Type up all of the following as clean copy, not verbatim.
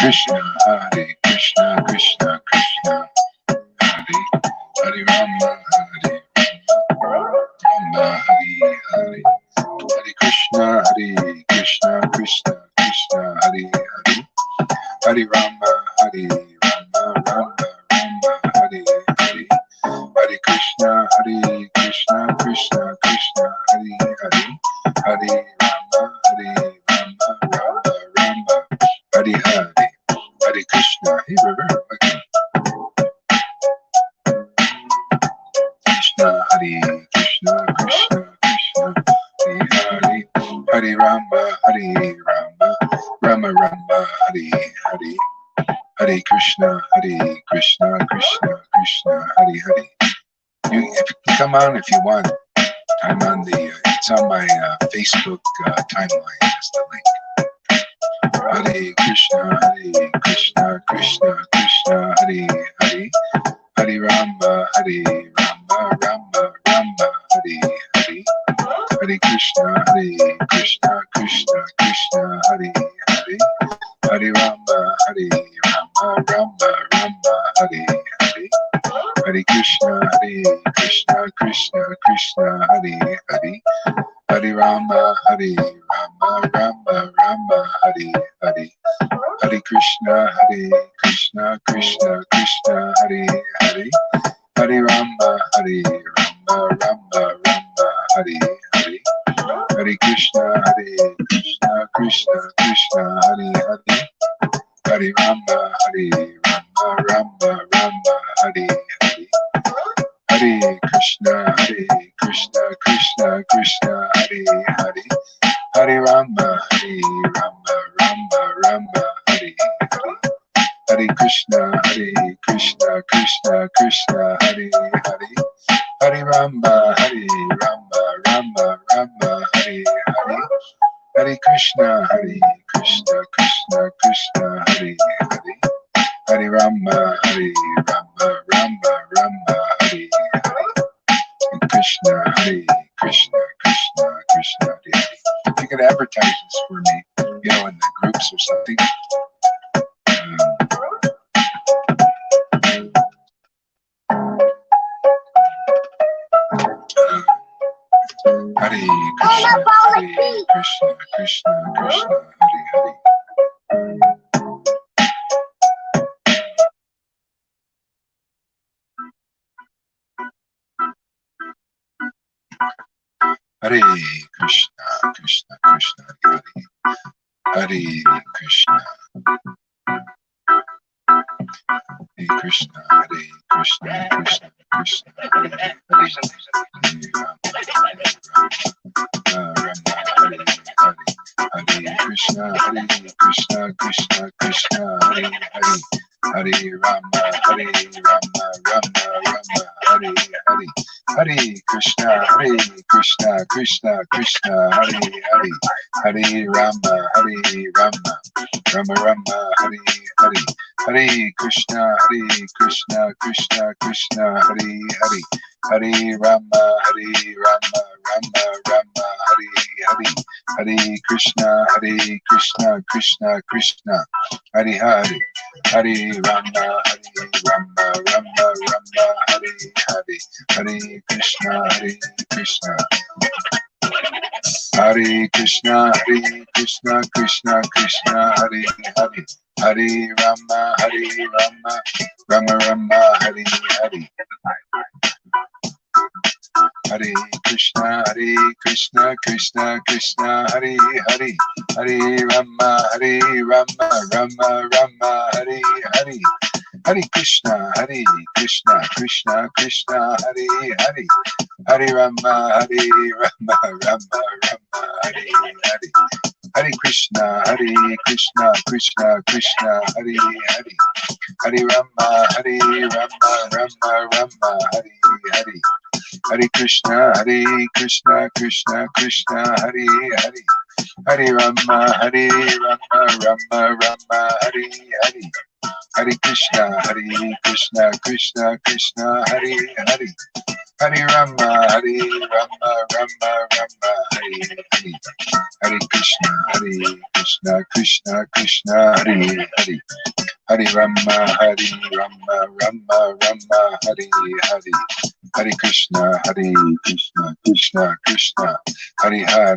Krishna, Hare Krishna, Krishna Krishna, Hare Hare Rama, Hare Rama, Hare Hare, Hare Krishna, Krishna Krishna, Hare Hare, Hare Rama, Rama, Rama, Hare Hare, Hare Krishna, Krishna Krishna, Hare Hare, Hare Rama, Rama, Hare Hare, Hare Krishna. Hey, River, okay. Krishna, Krishna Krishna, Hare Hare, Hare Rama, Rama, Hare Hare, Hare Krishna, Krishna Krishna, Hare Hare. You come on if you want. I'm on the. It's on my Facebook timeline. That's the link. Hare Krishna, Krishna Krishna, Hare Hare, Hare Rama, Rama, Hare Hare, Hare Krishna, Krishna Krishna, Hare Hare, Hare Rama, Rama, Hare Hare, Hare Krishna, Krishna, Hare Hare, Hare Rama, Rama, Hare Hare, Hare Krishna, Krishna Krishna, Hare Hare, Hare Rama, Rama, Hare Hare, Hare Krishna, Krishna, Hare Hare, Hare Rama, Rama, Hare Hare, Hare Krishna, Krishna Krishna, Hare Hare, Hare Rama, Rama, Hare Hare, Hare Krishna, Krishna, Hare Hare, Hare Rama, Rama, Hare Hare, Hare Krishna, Krishna, Hare Hare, Hare Rama, Rama, Hare Hare, Krishna, Krishna, Hare Hare. If you could advertise this for me, in the groups or something. Hare Krishna, Krishna, Hare Hare. Hare Krishna, Krishna, Hare Hare, Hare Krishna, Hare Krishna, Krishna, Hare Hare, Hare Krishna, Krishna, Hare Hare, Hare Rama, Rama, Hare Hare, Hare Krishna, Krishna, Hare Hare, Hare Rama, Rama, Hare Hare, Hare Krishna, Krishna, Hare Hare, Hare Rama, Rama, Hare Hare, Hare Krishna, Krishna, Hare Hare, Hare Rama, Rama, Hare Hare, Hare Krishna, Hare Krishna, Krishna, Hare Hare, Hare Rama, Rama, Hare Hare, Hare Krishna, Krishna, Hare Hare, Hare Rama, Rama, Hare Hare, Hare Krishna, Krishna, Hare Hare, Hare Rama, Rama, Hare Hare, Hare Krishna, Krishna, Hare Hare, Hare Rama, Rama, Hare Hare, Hare Krishna, Krishna, Hare Hare, Hare Rama, Rama, Hare Hare, Hare Krishna, Krishna, Hare Hare, Hare Rama, Hare Rama, Rama Rama, Hare Hare. Hare Krishna, Krishna Krishna, Hare Hare. Hare Rama, Rama Rama, Hare Hare. Hare Krishna, Krishna Krishna, Hare Hare.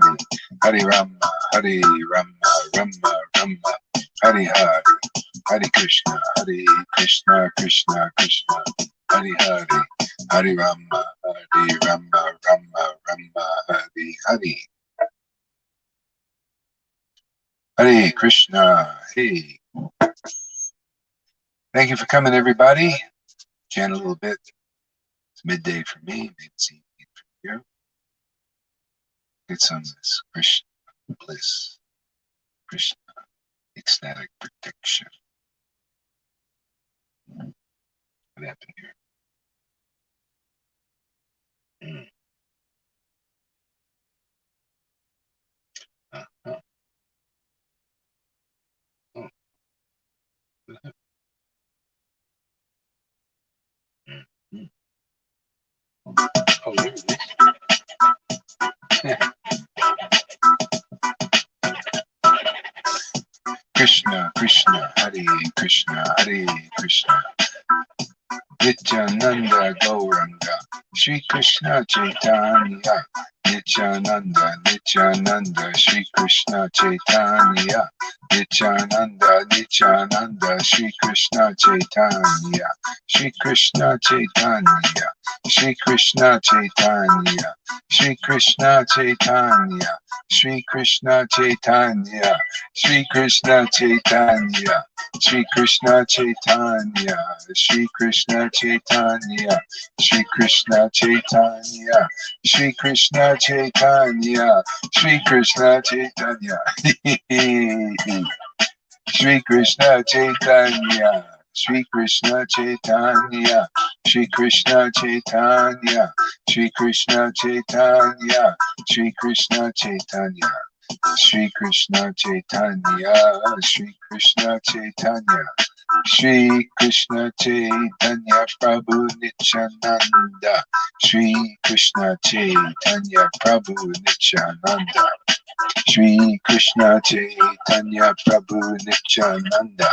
Hare Rama, Rama Rama, Hare Hare. Hare Krishna, Krishna Krishna, Hare Hare. Hare Rama, Rama Rama, Hare Hare. Hare Krishna. Hey. Thank you for coming, everybody. Chant a little bit. It's midday for me, maybe it's evening for you. Get some of this Krishna bliss, Krishna ecstatic protection. What happened here? Oh. Oh, there it is. Krishna, Krishna, Hare Krishna, Hare Krishna. Nityananda Gauranga, Shri Krishna Chaitanya. Nityananda, Nityananda, Shri Krishna Chaitanya. Nityananda, Nityananda, Shri Krishna Chaitanya. Shri Krishna Chaitanya. Shri Krishna Chaitanya. Shri Krishna Chaitanya. Shri Krishna Chaitanya. Shri Krishna Chaitanya. Shri Krishna Chaitanya. Shri Krishna Chaitanya. Shri Krishna Chaitanya. Shri Krishna Chaitanya. Shri Krishna Chaitanya. Shri Krishna Chaitanya. Shri Krishna Chaitanya. Shri Krishna Chaitanya. Shri Krishna Chaitanya. Shri Krishna Chaitanya. Shri Krishna Chaitanya. Shri Krishna Chaitanya. Shri Krishna Chaitanya Prabhu Nityananda. Shri Krishna Chaitanya Prabhu Nityananda. Shri Krishna Chaitanya Prabhu Nityananda.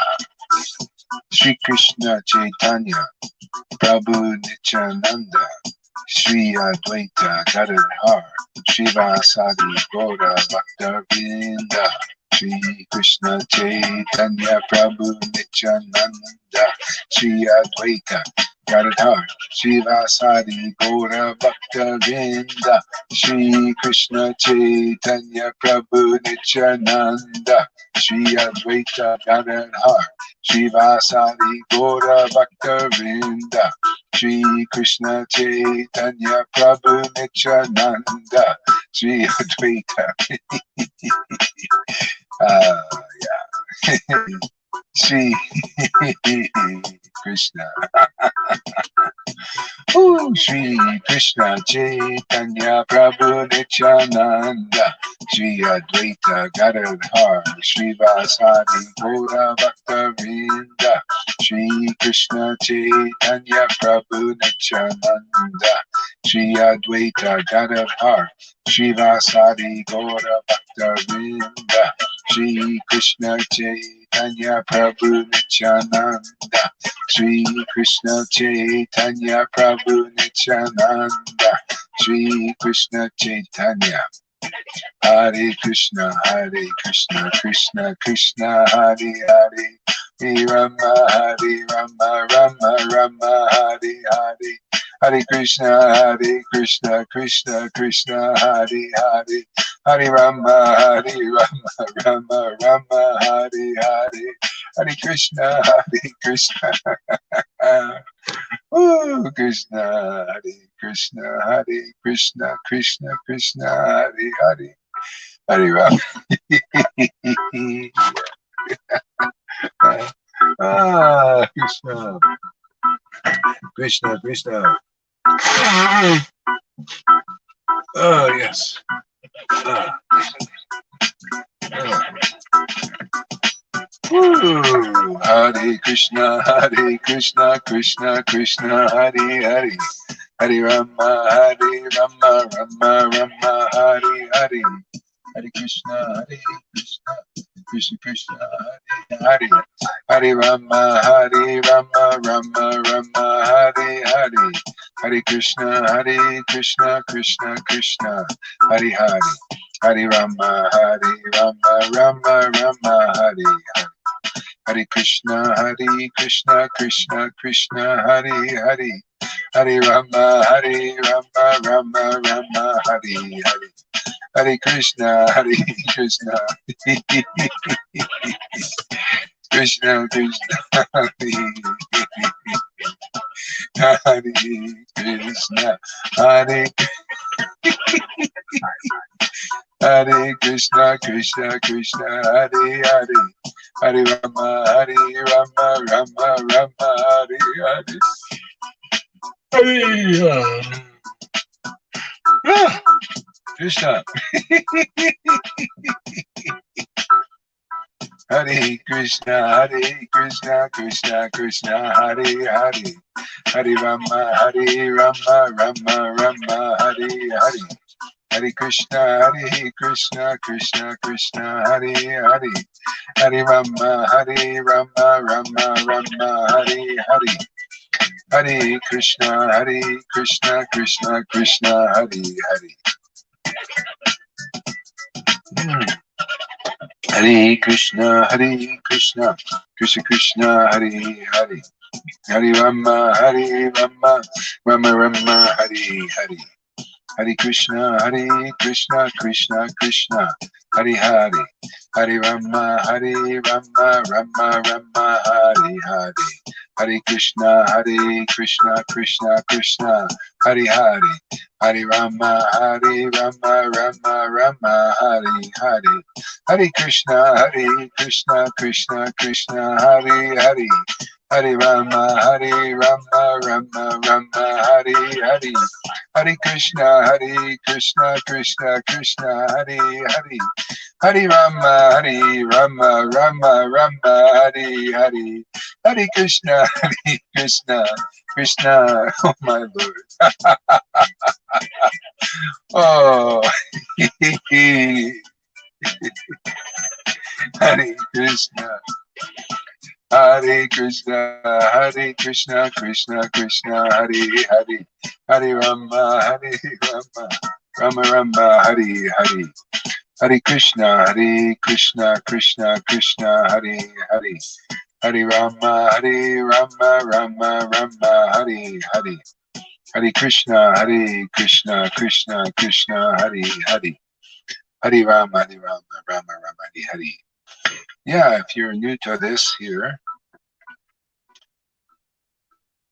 Shri Krishna Chaitanya Prabhu Nityananda. Shri Advaita Gadadhar Shivasadi Gaura Bhakta-vrinda. Shri Krishna Chaitanya Prabhu Nityananda. Shri Advaita Gadadhar Shivasadi Gaura Bhakta-vrinda. Shri Krishna Chaitanya Prabhu Nityananda. Shri Advaita Gadadhar Shivasadi Gaura Bhakta-vrinda. Shri Krishna Chaitanya Prabhu Nityananda. Shri Advaita. Yeah. Shri Krishna. Ooh, Shri Krishna Chaitanya Prabhu Nityananda. Shri Advaita Gadadhar Shivasadi Gaura Bhakta-vrinda. Shri Krishna Chaitanya Prabhu Nityananda. Shri Advaita Gadadhar Shivasadi Gaura Bhakta-vrinda. Shri Krishna Chaitanya Prabhu Nityananda. Shri Krishna Chaitanya Prabhu Nityananda. Shri Krishna Chaitanya. Hare Krishna, Krishna Krishna, Hare Hare. Hare Rama, Rama Rama, Hare Hare. Hare Krishna, Krishna Krishna, Hare Hare. Hare Rama, Rama Rama, Hare Hare. Hare Krishna, Krishna. Oh, Krishna, Hare Krishna, Krishna Krishna, Hare Hare. Hare Rama. Krishna. Krishna, Krishna. Oh, yes. Hare Krishna, Krishna Krishna, Hare Hare. Hare Rama, Hare Rama, Rama Rama, Hare Hare. Hare Krishna, Krishna Krishna, Hare Hare. Hare Rama, Rama Rama, Hare Hare. Hare Krishna, Krishna Krishna, Hare Hare. Hare Rama, Rama Rama, Hare Hare. Hare Krishna, Krishna Krishna, Hare Hare. Hare Rama, Rama Rama, Hare Hare. Hare Krishna, Krishna, Krishna Krishna, Hare Krishna, Hare Krishna, Krishna Krishna, Hare Hare. Hare Rama, Rama Rama, Hare Hare. Krishna. Hare Krishna, Krishna Krishna, Hare Hare. Hare Rama, Rama Rama, Hare Hare. Hare Krishna, Krishna Krishna, Hare Hare. Hare Rama, Rama Rama, Hare Hare. Hare Krishna, Krishna Krishna, Hare Hare. Hare Krishna, Krishna Krishna, Hare Hare. Hare Rama, Rama Rama, Hare Hare. Hare Krishna, Krishna Krishna, Hare Hare. Hare Rama, Rama Rama, Hare Hare. Hare Krishna, Krishna Krishna, Hare Hare. Hare Rama, Rama Rama, Hare Hare. Hare Krishna, Krishna, Hare Hare. Hare Rama, Rama Rama, Hare Hare. Hare Krishna, Krishna, Hare Hare. Hare Rama, Rama, Hare Hare. Hare Krishna, Krishna, oh my Lord. Oh, Hare Krishna. Hare Krishna, Krishna Krishna, Hare Hare. Hare Rama, Rama Rama, Hare Hare. Hare Krishna, Krishna Krishna, Hare Hare. Hare Rama, Rama Rama, Hare Hare. Hare Krishna, Krishna Krishna, Hare Hare. Hare Rama, Rama Rama, Hare Hare. Yeah, if you're new to this here,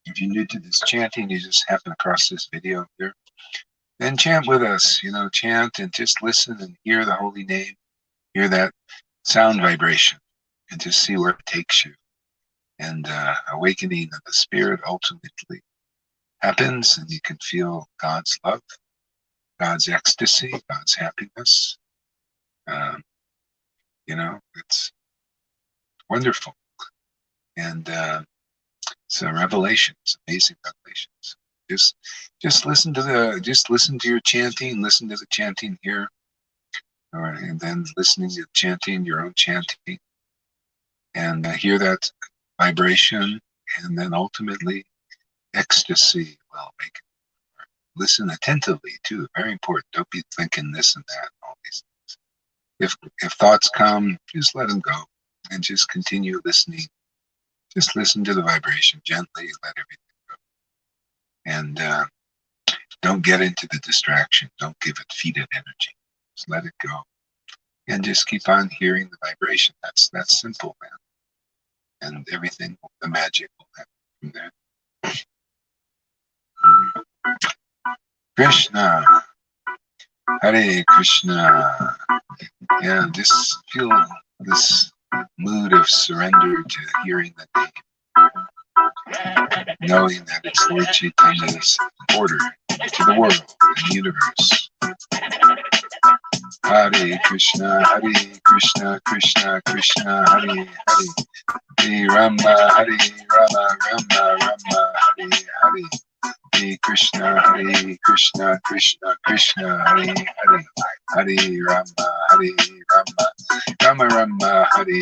if you're new to this chanting, you just happen across this video here, then chant with us, chant and just listen and hear the holy name, hear that sound vibration, and just see where it takes you. And awakening of the spirit ultimately happens, and you can feel God's love, God's ecstasy, God's happiness. It's wonderful. And so revelations, amazing revelations. Just listen to your chanting, listen to the chanting here, and then listening to chanting, your own chanting, and hear that vibration, and then ultimately ecstasy will make it. Listen attentively too, very important. Don't be thinking this and that, all these things. If thoughts come, just let them go, and just continue listening. Just listen to the vibration gently, let everything go. And don't get into the distraction. Don't give it, feed it energy. Just let it go. And just keep on hearing the vibration. That's simple, man. And everything, the magic will happen from there. Krishna. Hare Krishna. Yeah, just feel this mood of surrender to hearing the name, knowing that it's Lord Chaitanya's order to the world and the universe. Hare Krishna, Krishna Krishna, Hare Hare. Hare Rama, Rama Rama, Hare Hare. Krishna, Krishna Krishna, Hare Rama, Rama Rama, Hare.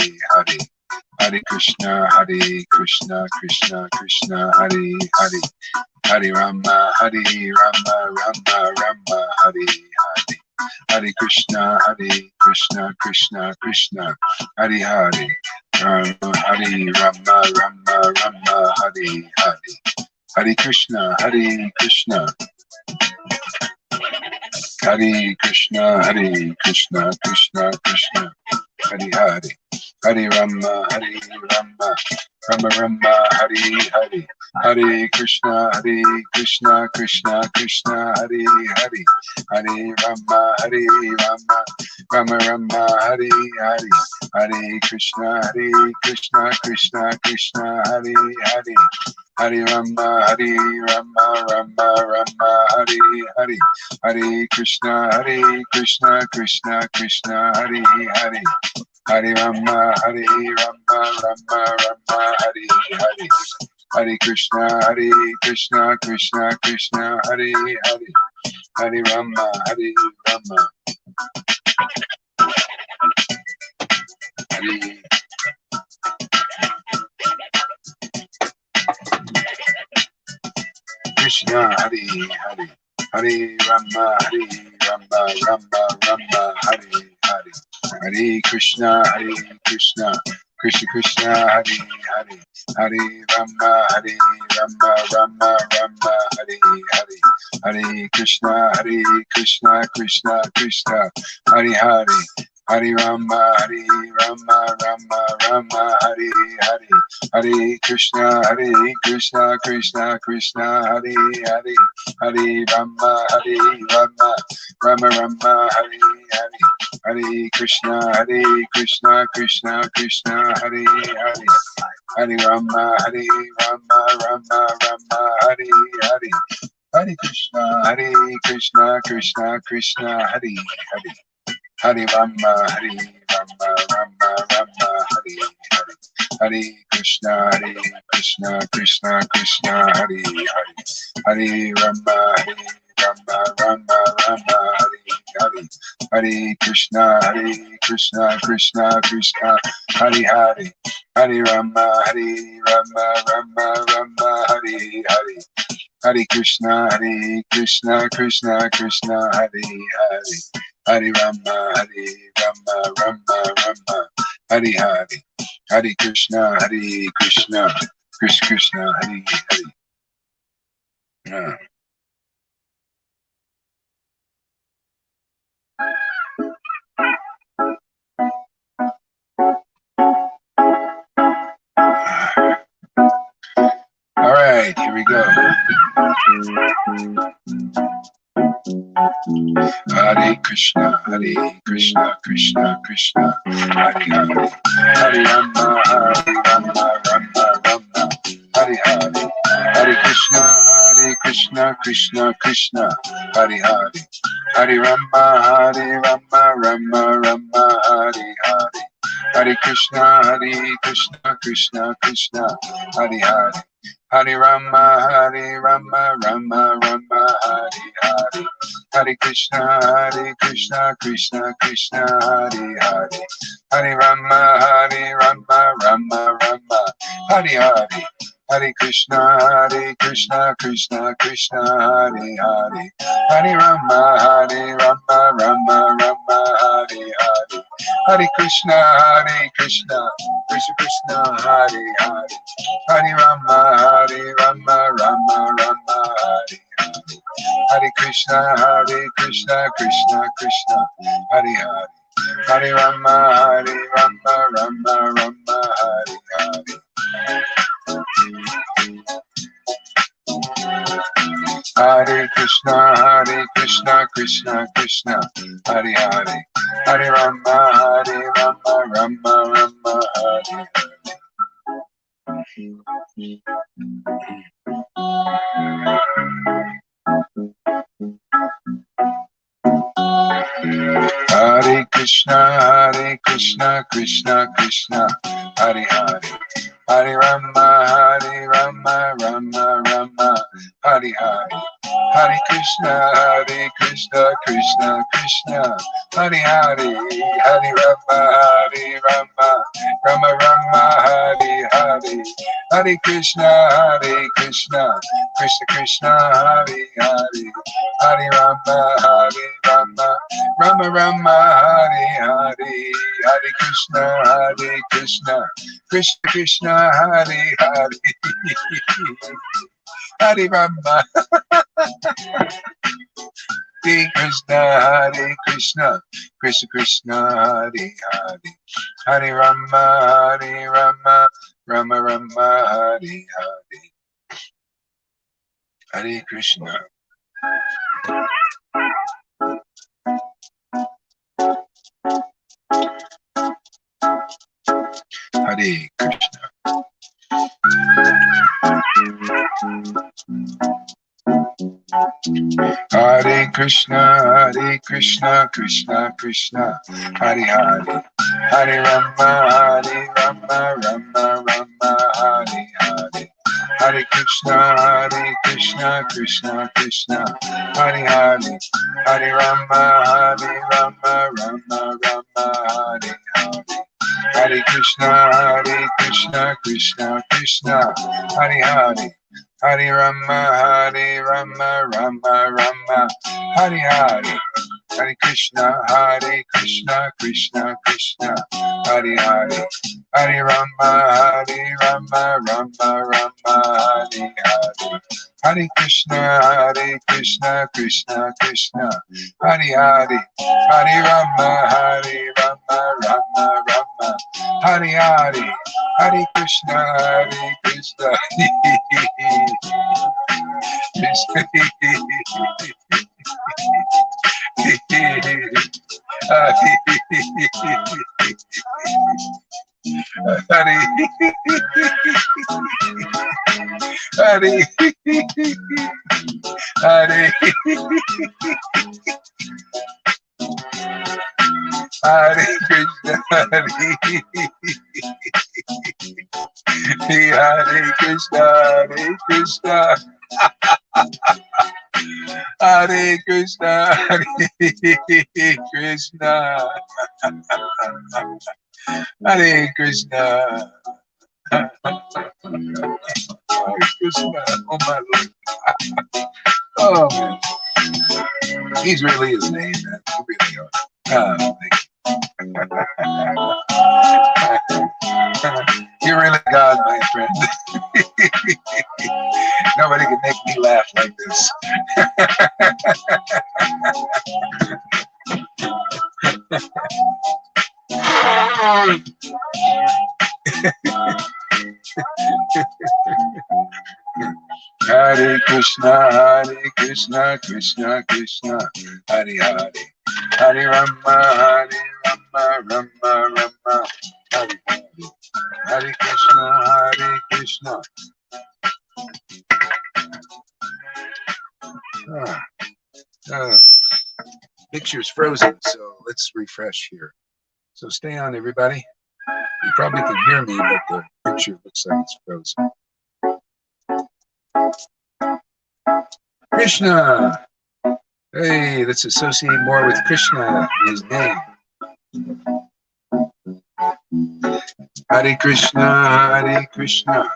Hare Krishna, Krishna Krishna, Hare. Hare Rama, Rama Rama, Hare. Hare Krishna, Krishna Krishna, Hare. Hare Rama, Rama, Hare. Hare Krishna, Krishna. Hare Krishna, Krishna Krishna, Hare. Hare Rama, Rama Rama, Hare. Hare Krishna, Krishna Krishna, Hare. Hare Rama, Rama Rama, Hare. Hare Krishna, Krishna, Hare. Hare Rama, Rama Rama, Hare. Hare Krishna, Krishna, Hare. Hare Rama, Rama Rama, Hare. Hare Krishna, Krishna, Hare. Hare Rama, Rama. Hare Krishna, Hare Rama, Rama Rama, Hare. Hare Krishna, Krishna Krishna, Hare. Hare Rama, Rama Rama, Hare. Hare Krishna, Krishna, Hare. Hare Rama, Rama Rama, Hare. Hare Krishna, Krishna, Hare. Hare Rama, Rama Rama, Hare. Hare Krishna, Krishna, Hare. Hare Rama, Rama Rama, Hare. Hare Krishna, Krishna, Hare. Hare Rama, Rama Rama, Hare. Hare Krishna, Krishna, Hare. Hare Rama, Rama Rama, Hare. Hare Krishna, Krishna, Hare. Hare Rama, Rama Rama, Hare. Hare Krishna, Krishna, Hare. Hare Rama, Rama Rama, Hare. Hare Krishna, Krishna, Hare. All right, here we go. Hare Krishna, Krishna, Hare. Hare Rama, Rama Rama, Hare. Hare Krishna, Krishna, Hare. Hare Rama, Rama Rama, Hare. Hare Krishna, Krishna, Hare. Hare Rama, Rama Rama, Hare. Hare Krishna, Krishna, Hare. Hare Rama, Rama Rama, Hare. Hare Krishna, Krishna, Hare. Hare Rama, Rama Rama, Hare. Hare Krishna, Krishna, Hare. Hare Rama, Rama Rama, Hare. Hare Krishna, Krishna, Hare. Hare Rama, Rama Rama, Hare. Hare Krishna, Krishna, Hare. Hare Rama, Rama Rama, Hare. Hare Krishna, Krishna, Hare. Hare Rama, Rama Rama, Hare. Hare Krishna, Krishna Krishna, Hare Hare, Hare Rama, Rama Rama, Hare Hare, Hare Krishna, Krishna Krishna, Hare Hare, Hare Rama, Rama Rama, Hare Hare, Hare Krishna, Krishna Krishna, Hare Hare, Hare Rama, Hare Krishna, Krishna Krishna, Hare Hare, Hare Rama, Rama Rama, Hare Hare, Hare Krishna. Hare Krishna. Hare Krishna, Krishna Krishna, Hare Hare, Hare Rama, Rama Rama, Hare Hare, Hare Krishna, Krishna Krishna, Hare Hare, Hare Rama, Rama Rama, Hare Hare, Hare Krishna, Krishna Krishna, Hare Hare, Hare Rama, Rama Rama, Hare Hare, Hare Krishna, Krishna Krishna, Hare Hare, Hare Rama, Rama Rama, Hare Hare, Hare Krishna, Krishna Krishna, Hare Hare, Hare Rama, Rama Rama, Hare Hare, Hare Krishna, Krishna Hare Krishna, Hare Krishna, Hare Krishna, Krishna, Hare Krishna, Hare Krishna, oh my Lord. Oh man, he's really his name, man. He really are. Thank you. You're really God, my friend. Nobody can make me laugh like this. Hare Krishna, Krishna Krishna, Hare Hare, Hare Rama, Rama Rama, Hare Hare, Hare Krishna. Picture's frozen, so let's refresh here. So stay on, everybody. You probably can hear me, but the picture looks like it's frozen. Krishna. Hey, let's associate more with Krishna, his name. Hare Krishna, Hare Krishna.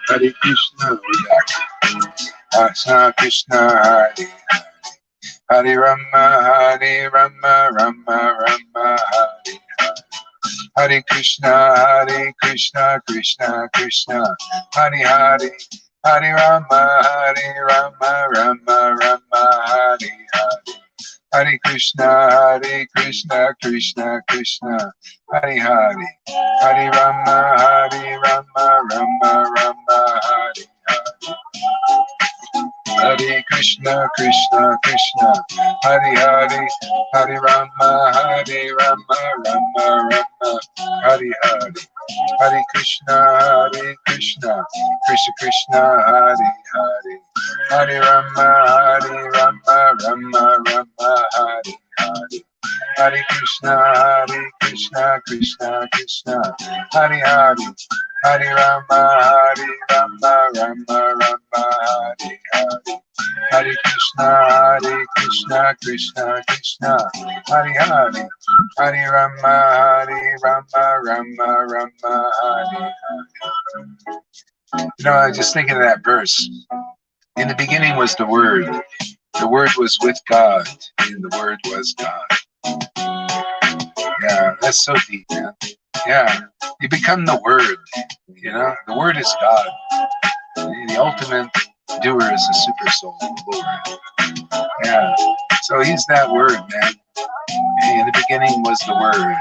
Hare Krishna, Krishna Krishna, Hare Hare Rama, Rama Rama, Hare Hare, Hare Krishna, Krishna Krishna, Hare Hare, Hare Rama, Rama Rama, Hare Hare, Hare Krishna, Krishna Krishna, Hare Hare, Hare Rama, Rama Rama, Hare Hare, Hare Krishna, Krishna Krishna, Hare Hare, Hare Rama, Hare Rama, Rama Rama, Hare Hare, Hare Krishna, Krishna Krishna, Hare Hare, Hare Rama, Rama Rama, Hare Hare. Hare Krishna, Krishna Krishna, Hare Hare, Hare Rama, Rama Rama, Hare Hare. Hare Krishna, Krishna Krishna, Hare Hare, Hare Rama, Rama Rama, Hare Hare. I was just thinking of that verse. In the beginning was the Word. The Word was with God, and the Word was God. Yeah, that's so deep, man. Yeah, you become the Word. The Word is God. The ultimate doer is the super soul, the Lord. Yeah, so He's that Word, man. In the beginning was the Word.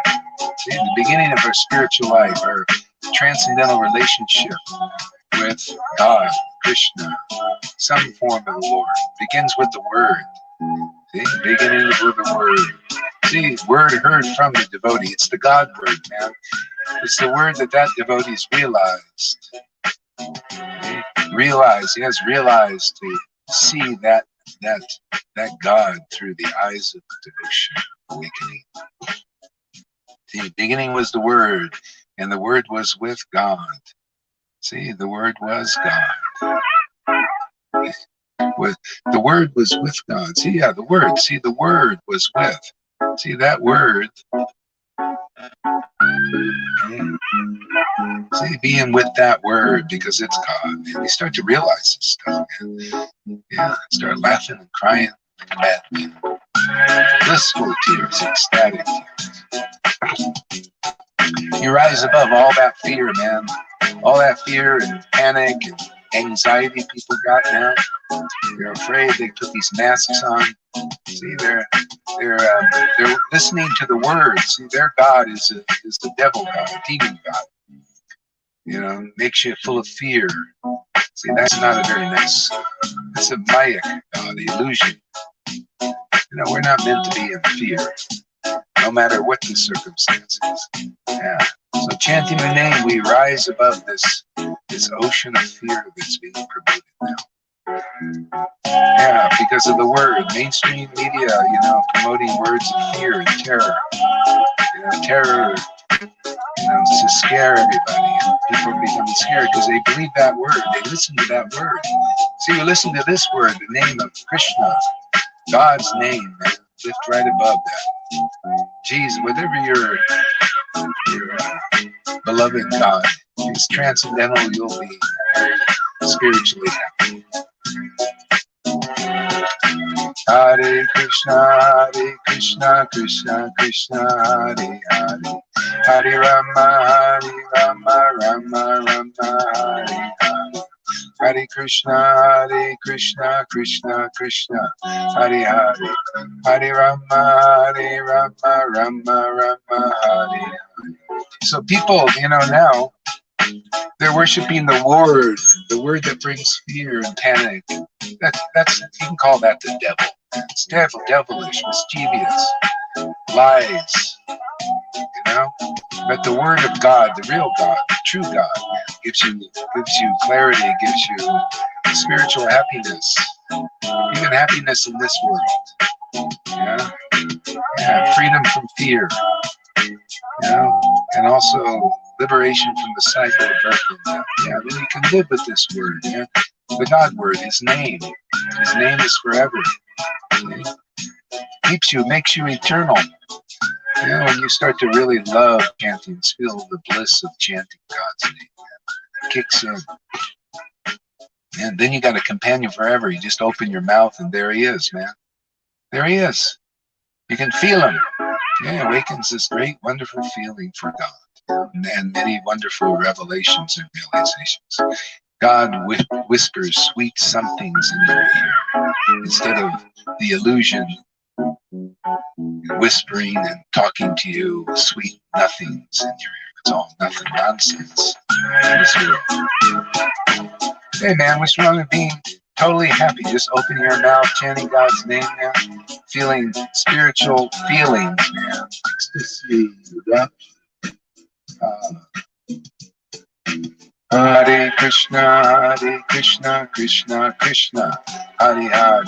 See, the beginning of our spiritual life, our transcendental relationship with God, Krishna, some form of the Lord, begins with the Word. See, beginning with the Word. See, word heard from the devotee. It's the God word, man. It's the word that devotee's realized. He has realized to see that God through the eyes of devotion, awakening. See, the beginning was the Word, and the Word was with God. See, the Word was God. The Word was with God. See, yeah, the Word. See, the Word was with. See, that Word. See, being with that Word because it's God. And you start to realize this stuff, man. Yeah, start laughing and crying and madly. Blissful tears, ecstatic tears. You rise above all that fear, man. All that fear and panic and anxiety people got now. They're afraid. They put these masks on. See, they're listening to the Word. See, their God is the devil God, a demon God. Makes you full of fear. See, that's not a very nice. It's a Maya God, the illusion. We're not meant to be in fear, no matter what the circumstances. Yeah. So chanting the name, we rise above this ocean of fear that's being promoted now. Yeah, because of the Word, mainstream media, promoting words of fear and terror. Terror, to scare everybody. And people are becoming scared because they believe that word. They listen to that word. See, you listen to this word, the name of Krishna, God's name, man. Lift right above that. Jesus, whatever your beloved God is transcendental, you'll be very spiritually happy. Hare Krishna, Krishna Krishna, Hare Hare. Hare Rama, Rama Rama, Hare Hare. Hare Krishna, Krishna Krishna, Hare Hare. Hare Rama, Rama Rama, Hare Hare. So people, now, they're worshiping the word that brings fear and panic. That's you can call that the devil. It's devilish, mischievous, lies. But the word of God, the real God, the true God, gives you clarity, gives you spiritual happiness, even happiness in this world. Yeah, freedom from fear. And also liberation from the cycle of birth and death. Yeah, then you can live with this word. Yeah, the God word, His name. His name is forever. Keeps you, makes you eternal. When you start to really love chanting, feel the bliss of chanting God's name. It kicks in. And then you got a companion forever. You just open your mouth and there He is, man. There He is. You can feel Him. Yeah, awakens this great, wonderful feeling for God. And many wonderful revelations and realizations. God whispers sweet somethings in your ear instead of the illusion whispering and talking to you sweet nothings in your ear. It's all nothing, nonsense in this world. Hey man, what's wrong with being totally happy. Just open your mouth, chanting God's name now, feeling spiritual feelings, man. Ecstasy, rapture. Hare Krishna, Krishna Krishna, Hare Hare,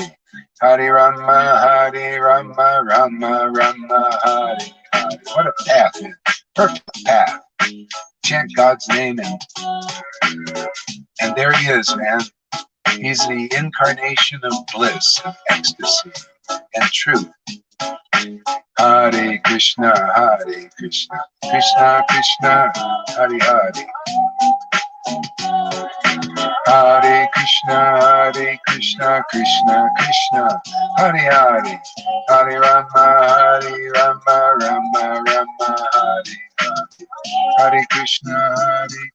Hare Rama, Rama Rama, Hare Hare. What a path, man. Perfect path. Chant God's name, and there he is, man. He's the incarnation of bliss, of ecstasy, and truth. Hare Krishna, Krishna Krishna, Hare Hare. Hare Krishna, Krishna Krishna, Hare Hare, Hare Rama, Rama Rama, Hare Hare. Hare Krishna,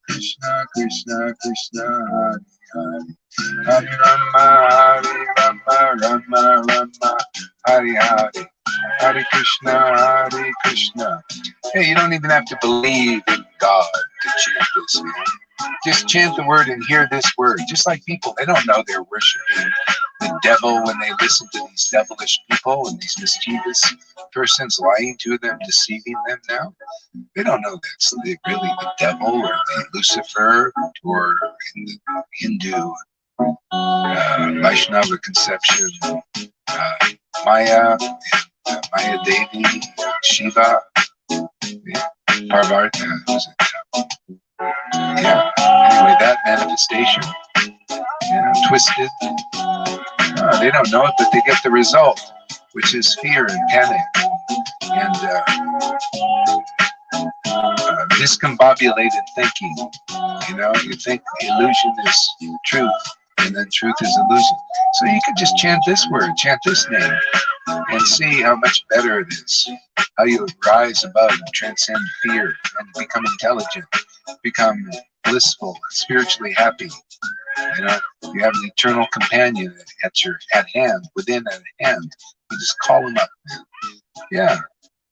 Krishna Krishna, Hare Hare, Hare Rama, Rama, Hare Hare. Hare Krishna. Hey, you don't even have to believe in God to chant this, man. Just chant the word and hear this word. Just like people, they don't know they're worshiping the devil when they listen to these devilish people and these mischievous persons lying to them, deceiving them now. They don't know that's really the devil or the Lucifer or in the Hindu Vaishnava conception, Maya, Maya Devi, Shiva, Parvati, was it? Yeah. Anyway, that manifestation, twisted. They don't know it, but they get the result, which is fear and panic and discombobulated thinking. You think the illusion is truth, and then truth is illusion. So you could just chant this word, chant this name, and see how much better it is. How you rise above and transcend fear and become intelligent, become blissful, spiritually happy. You have an eternal companion at hand, within at hand. You just call him up. Yeah.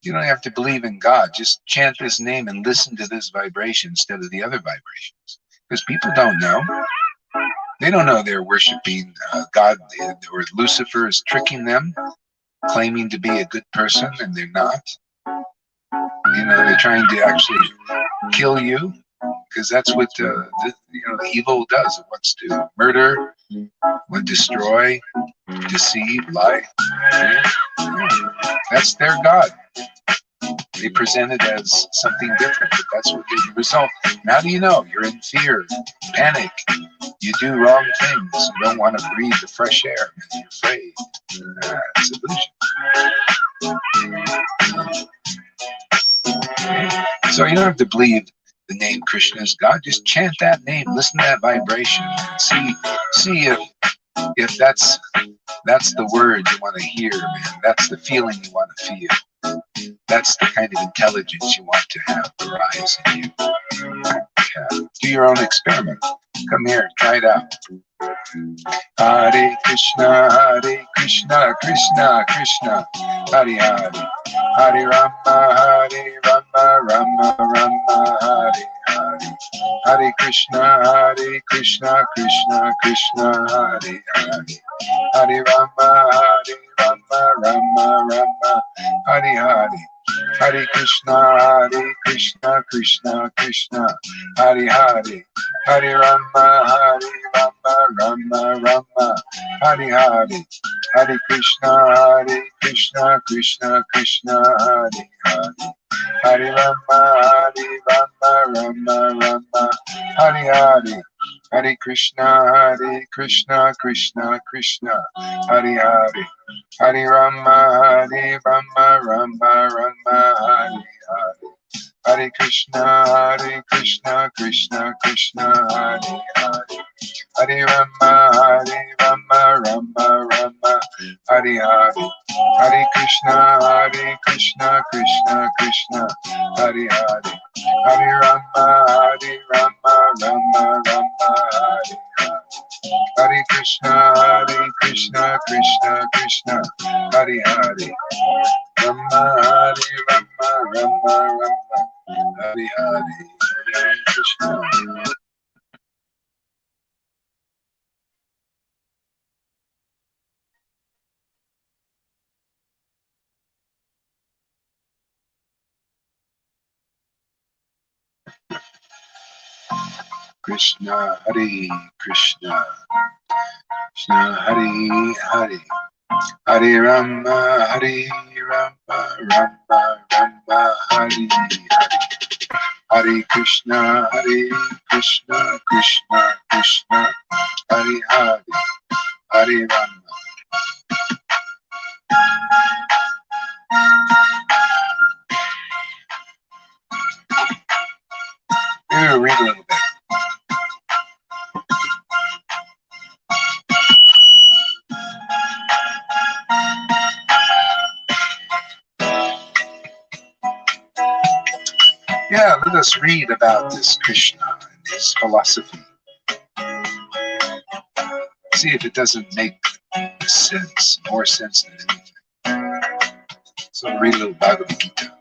You don't have to believe in God. Just chant this name and listen to this vibration instead of the other vibrations. Because people don't know. They don't know they're worshiping God, or Lucifer is tricking them, claiming to be a good person, and they're not. They're trying to actually kill you, because that's what the evil does. It wants to murder, destroy, deceive, lie. That's their God. They present it as something different, but that's what the result. And how do you know? You're in fear, panic. You do wrong things. You don't want to breathe the fresh air because you're afraid. It's illusion. So you don't have to believe the name Krishna is God. Just chant that name. Listen to that vibration. And see if that's the word you want to hear, man. That's the feeling you want to feel. That's the kind of intelligence you want to have arise in you. Yeah. Do your own experiment. Come here, try it out. Hare Krishna, Krishna Krishna, Hare Hare, Hare Rama, Rama Rama, Hare Hare, Hare Krishna, Krishna Krishna, Hare Hare, Hare Rama, Rama Hare Hare. Hare Krishna, Krishna Hare Hare, Hare Rama, Rama Hare Hare, Hare Krishna, Krishna Hare Hare, Hare Rama, Rama Hare Hare, Hare Krishna, Krishna Hare Hare, Hare Rama, Rama Hare Hare, Hare Krishna, Krishna Hare Hare, Hare Rama, Rama Hare Hare, Hare Krishna, Krishna Hare Hare, Hare Rama, Rama Hare Hare, Hare Krishna, Krishna Hare Hare, Rama Hare Hare Krishna. Krishna, Hare Krishna, Krishna Hare Hare, Hare Rama, Hare Rama, Rama Rama, Hare Hare. Hare Krishna, Krishna, Krishna, Hare Hare, Hare Rama. I'm going to read a little bit. Yeah, let us read about this Krishna and his philosophy. See if it doesn't make sense, more sense than anything. So I'll read a little Bhagavad Gita.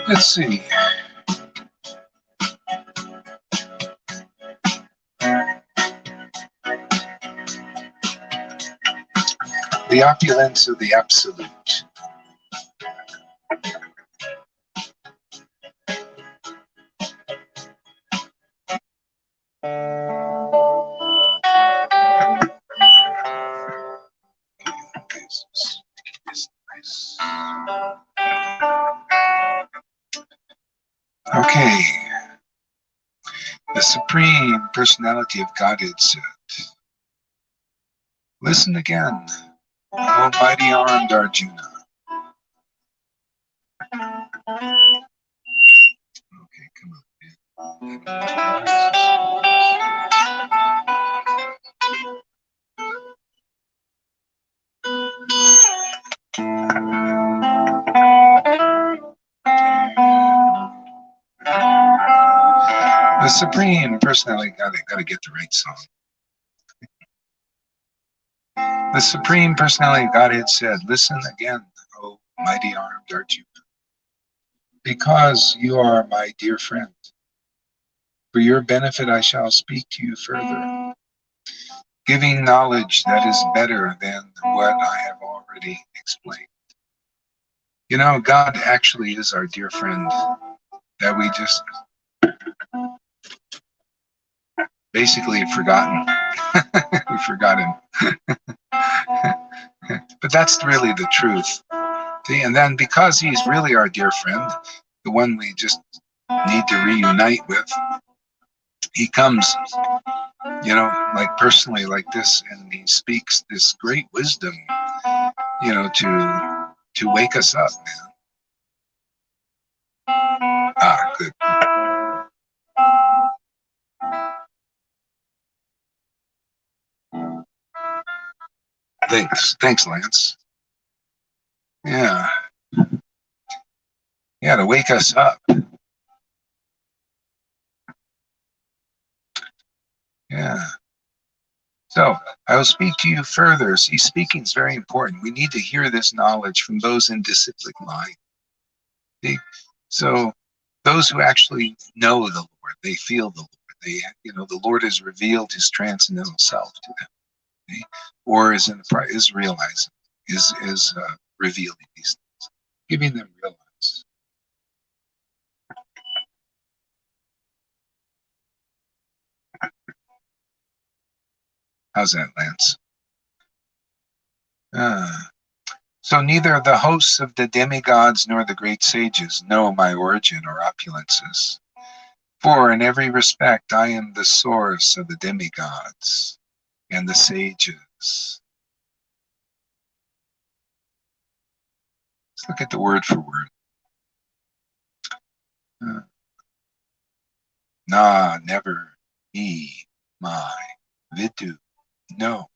Let's see. The opulence of the absolute. Okay. The Supreme Personality of Godhead said, listen again, O mighty armed Arjuna. Okay, come on, The Supreme Personality, gotta get the right song. The Supreme Personality of Godhead said, listen again, O mighty armed Arjuna, because you are my dear friend. For your benefit I shall speak to you further, giving knowledge that is better than what I have already explained. You know, God actually is our dear friend that we just basically forgotten. We forgot him. But that's really the truth. See, and then because he's really our dear friend, the one we just need to reunite with, he comes, you know, like personally like this, and he speaks this great wisdom, you know, to wake us up, man. Ah, good. Thanks, Lance. Yeah, yeah, to wake us up. Yeah. So I will speak to you further. See, speaking is very important. We need to hear this knowledge from those in disciplic mind. See? So those who actually know the Lord, they feel the Lord. They, you know, the Lord has revealed His transcendental self to them, see? Or is realizing, is revealing these things, giving them realize. How's that, Lance? So neither the hosts of the demigods nor the great sages know my origin or opulences. For in every respect I am the source of the demigods and the sages. Let's look at the word for word. Na, never, me, my, vidu, no.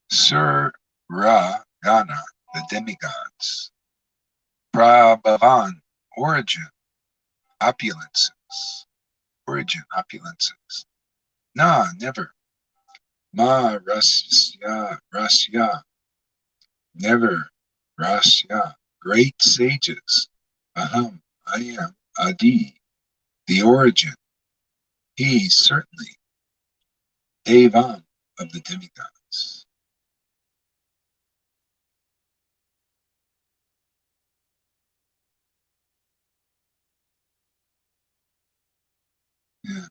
Sur, ra, gana, the demigods. Prabhavan, origin, opulences. Origin, opulences. Na, never. Ma, rasya, never. Rasya, great sages. Aham, I am. Adi, the origin. He, certainly. Devan, of the demigods. Yeah.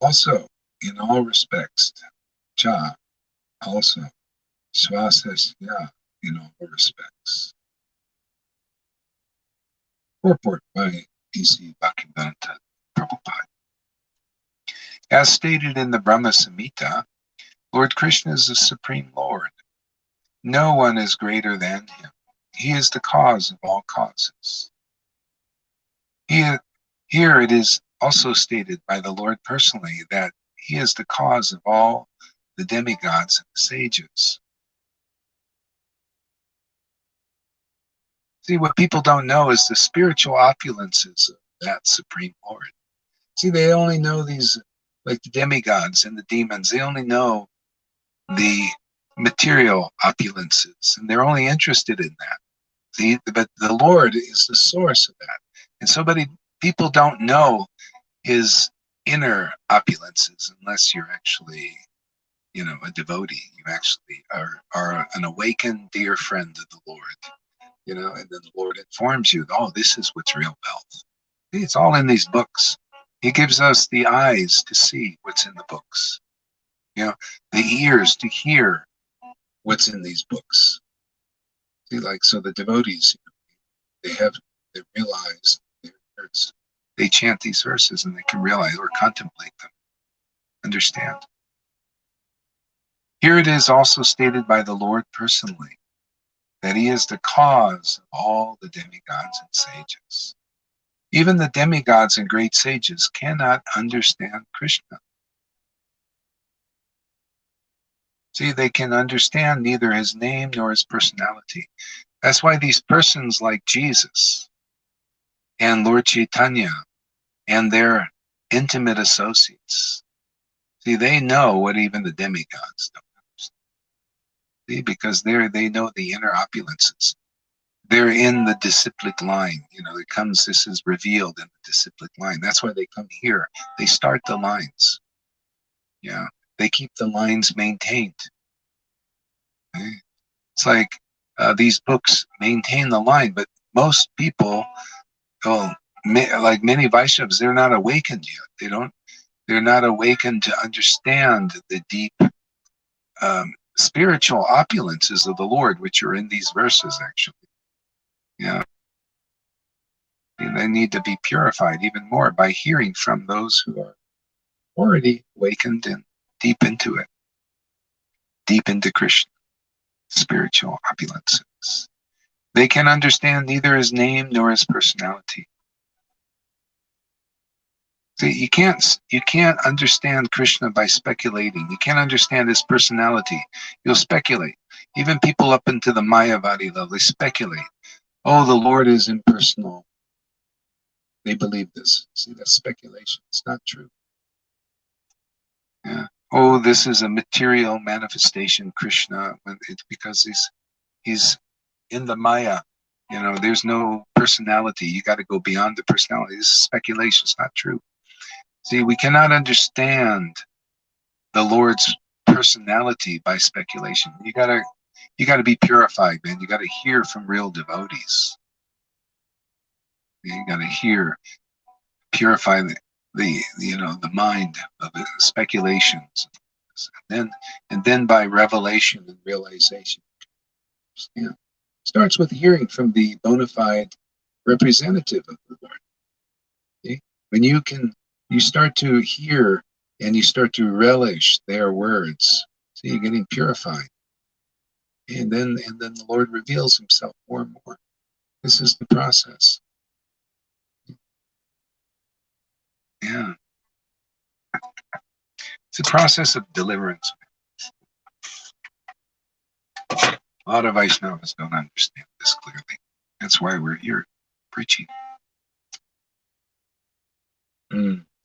Also, in all respects, cha, also, swasasya, in all respects. Purport by A.C. Bhaktivedanta Prabhupada. As stated in the Brahma Samhita, Lord Krishna is the Supreme Lord. No one is greater than him. He is the cause of all causes. Here it is also stated by the Lord personally that he is the cause of all the demigods and the sages. See, what people don't know is the spiritual opulences of that Supreme Lord. See, they only know these, like the demigods and the demons, they only know the material opulences, and they're only interested in that. But the Lord is the source of that. And so many people don't know his inner opulences unless you're actually, a devotee. You actually are an awakened dear friend of the Lord. And then the Lord informs you, oh, this is what's real wealth. It's all in these books. He gives us the eyes to see what's in the books, the ears to hear what's in these books. See, so the devotees, they realize they chant these verses and they can realize or contemplate them, understand. Here it is also stated by the Lord personally that he is the cause of all the demigods and sages. Even the demigods and great sages cannot understand Krishna. See, they can understand neither his name nor his personality. That's why these persons like Jesus and Lord Chaitanya and their intimate associates, see, they know what even the demigods don't understand. See, because they know the inner opulences. They're in the disciplic line. This is revealed in the disciplic line. That's why they come here. They start the lines. Yeah. They keep the lines maintained. Okay? It's like these books maintain the line, but most people, like many Vaishnavas, they're not awakened yet. They're not awakened to understand the deep spiritual opulences of the Lord, which are in these verses, actually. Yeah. And they need to be purified even more by hearing from those who are already awakened and deep into it, deep into Krishna, spiritual opulences. They can understand neither his name nor his personality. See, you can't understand Krishna by speculating. You can't understand his personality. You'll speculate. Even people up into the Mayavadi level, they speculate. Oh, the Lord is impersonal. They believe this. See, that's speculation. It's not true. Yeah. Oh, this is a material manifestation, Krishna, because he's in the Maya. There's no personality. You got to go beyond the personality. This is speculation. It's not true. See, we cannot understand the Lord's personality by speculation. You gotta be purified, man. You gotta hear from real devotees. You gotta hear, purify the mind of speculations, and then by revelation and realization, Yeah. Starts with hearing from the bona fide representative of the Lord. Okay? When you start to hear and you start to relish their words, so you're getting purified. And then the Lord reveals himself more and more. This is the process. Yeah. It's a process of deliverance. A lot of Vaishnavas don't understand this clearly. That's why we're here preaching.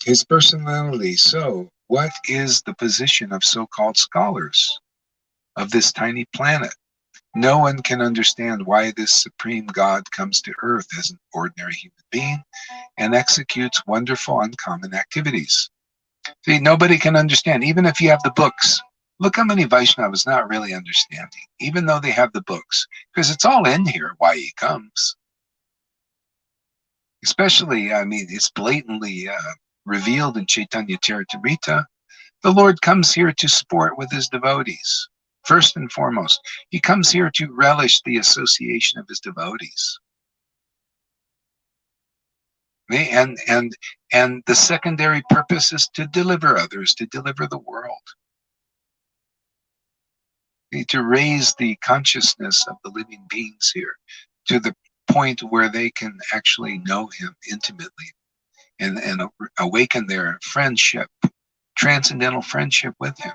His personality. So, what is the position of so-called scholars of this tiny planet? No one can understand why this supreme God comes to earth as an ordinary human being and executes wonderful, uncommon activities. See, nobody can understand, even if you have the books. Look how many Vaishnavas not really understanding, even though they have the books, because it's all in here why he comes. Especially, I mean, it's blatantly revealed in Chaitanya Charitamrita. The Lord comes here to sport with his devotees. First and foremost, he comes here to relish the association of his devotees. And the secondary purpose is to deliver others, to deliver the world. To raise the consciousness of the living beings here to the point where they can actually know him intimately and awaken their friendship, transcendental friendship with him.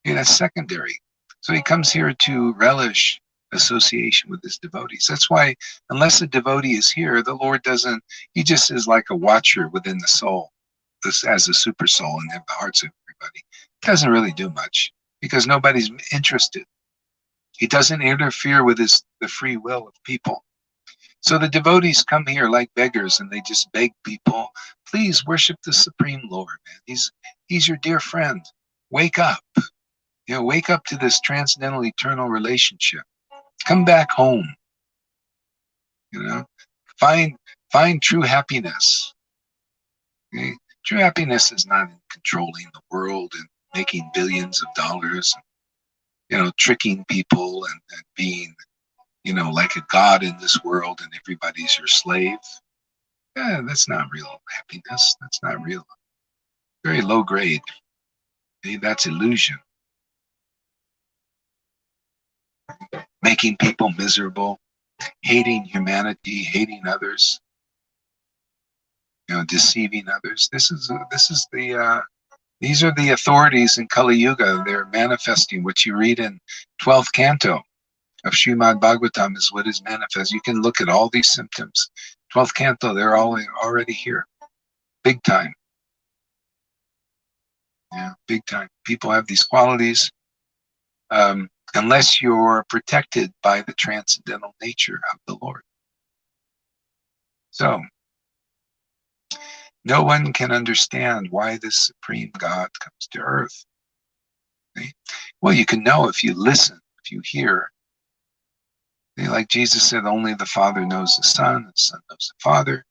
Yeah, that's secondary. So he comes here to relish association with his devotees. That's why, unless a devotee is here, the Lord doesn't, he just is like a watcher within the soul, this as a super soul in the hearts of everybody. Doesn't really do much because nobody's interested. He doesn't interfere with the free will of people. So the devotees come here like beggars and they just beg people, please worship the Supreme Lord, man. He's your dear friend. Wake up. You know, wake up to this transcendental eternal relationship. Come back home. You know, find true happiness. Okay? True happiness is not in controlling the world and making billions of dollars, you know, tricking people and being, you know, like a god in this world and everybody's your slave. Yeah, that's not real happiness. That's not real. Very low grade. Okay? That's illusion. Making people miserable, hating humanity, hating others, you know, deceiving others. These are the authorities in Kali Yuga. They're manifesting what you read in 12th canto of Srimad Bhagavatam is what is manifest. You can look at all these symptoms. 12th canto, they're all already here. Big time. Yeah, big time. People have these qualities. Unless you're protected by the transcendental nature of the Lord. So, no one can understand why this supreme God comes to earth. Okay? Well, you can know if you listen, if you hear. Okay? Like Jesus said, only the Father knows the Son knows the Father,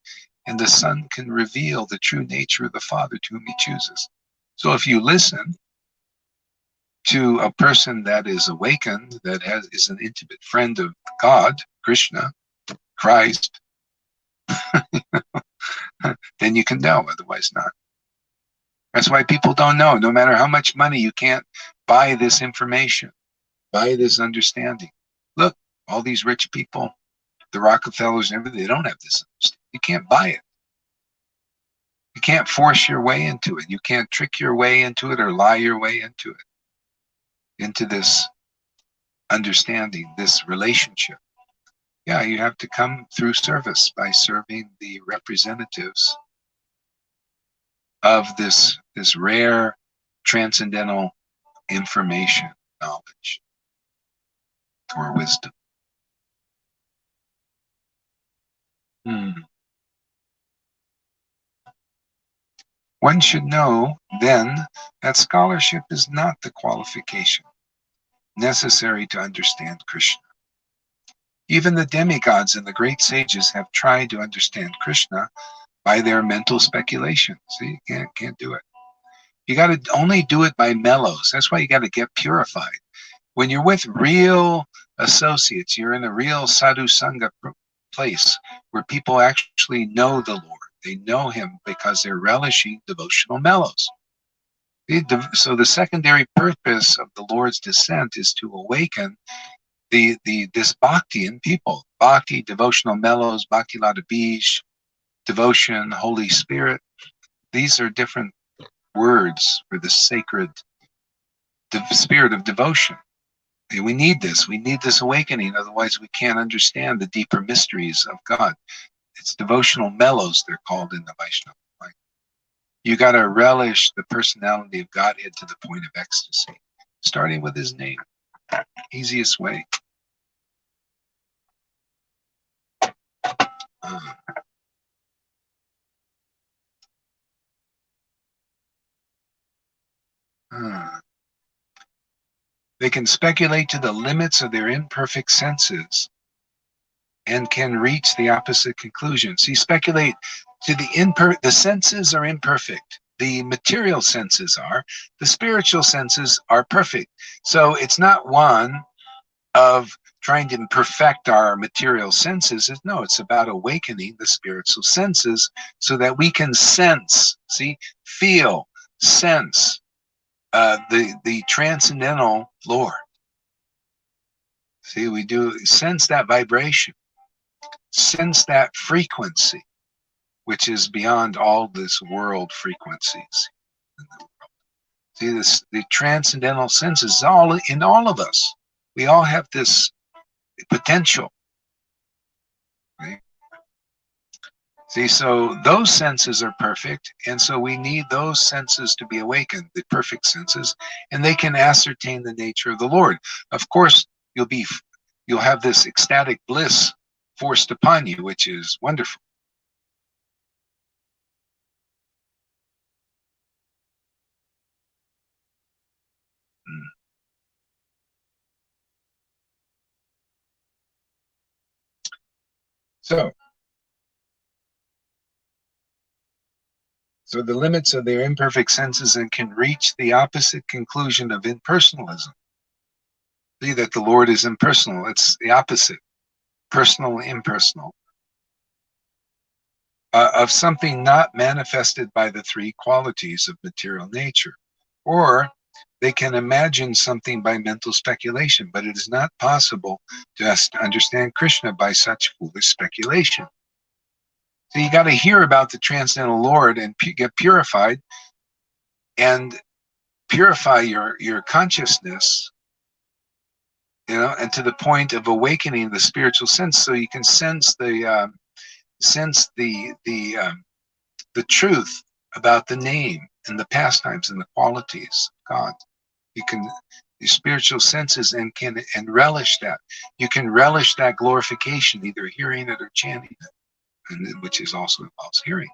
and the Son can reveal the true nature of the Father to whom he chooses. So if you listen to a person that is awakened, that is an intimate friend of God, Krishna, Christ, then you can know, otherwise not. That's why people don't know. No matter how much money, you can't buy this information, buy this understanding. Look, all these rich people, the Rockefellers and everything, they don't have this understanding. You can't buy it. You can't force your way into it. You can't trick your way into it or lie your way into it, into this understanding, this relationship. Yeah, you have to come through service by serving the representatives of this rare transcendental information, knowledge, or wisdom. One should know, then, that scholarship is not the qualification necessary to understand Krishna. Even the demigods and the great sages have tried to understand Krishna by their mental speculation. See, you can't do it. You got to only do it by mellows. That's why you got to get purified. When you're with real associates. You're in a real sadhu sangha place where people actually know the Lord. They know him because they're relishing devotional mellows. So the secondary purpose of the Lord's descent is to awaken this bhakti in people. Bhakti, devotional mellows, bhakti lata bij, devotion, Holy Spirit. These are different words for the sacred spirit of devotion. We need this. We need this awakening. Otherwise, we can't understand the deeper mysteries of God. It's devotional mellows, they're called in the Vaishnava. Like, you got to relish the personality of Godhead to the point of ecstasy, starting with his name. Easiest way. Uh, They can speculate to the limits of their imperfect senses and can reach the opposite conclusion. See, speculate to the senses are imperfect. The material senses are. The spiritual senses are perfect. So it's not one of trying to perfect our material senses. No, it's about awakening the spiritual senses so that we can sense, see, feel, sense the transcendental Lord. See, we do sense that vibration, sense that frequency, which is beyond all this world frequencies. See, the transcendental sense is all in all of us. We all have this potential. Right? See, so those senses are perfect, and so we need those senses to be awakened, the perfect senses, and they can ascertain the nature of the Lord. Of course, you'll have this ecstatic bliss forced upon you, which is wonderful. So the limits of their imperfect senses and can reach the opposite conclusion of impersonalism. See that the Lord is impersonal. It's the opposite, personal, impersonal, of something not manifested by the three qualities of material nature. Or they can imagine something by mental speculation, but it is not possible to understand Krishna by such foolish speculation. So you got to hear about the transcendental Lord and get purified and purify your consciousness, and to the point of awakening the spiritual sense, so you can sense the truth about the name and the pastimes and the qualities of God. You can the spiritual senses and relish that. You can relish that glorification, either hearing it or chanting it, and which is also involves hearing.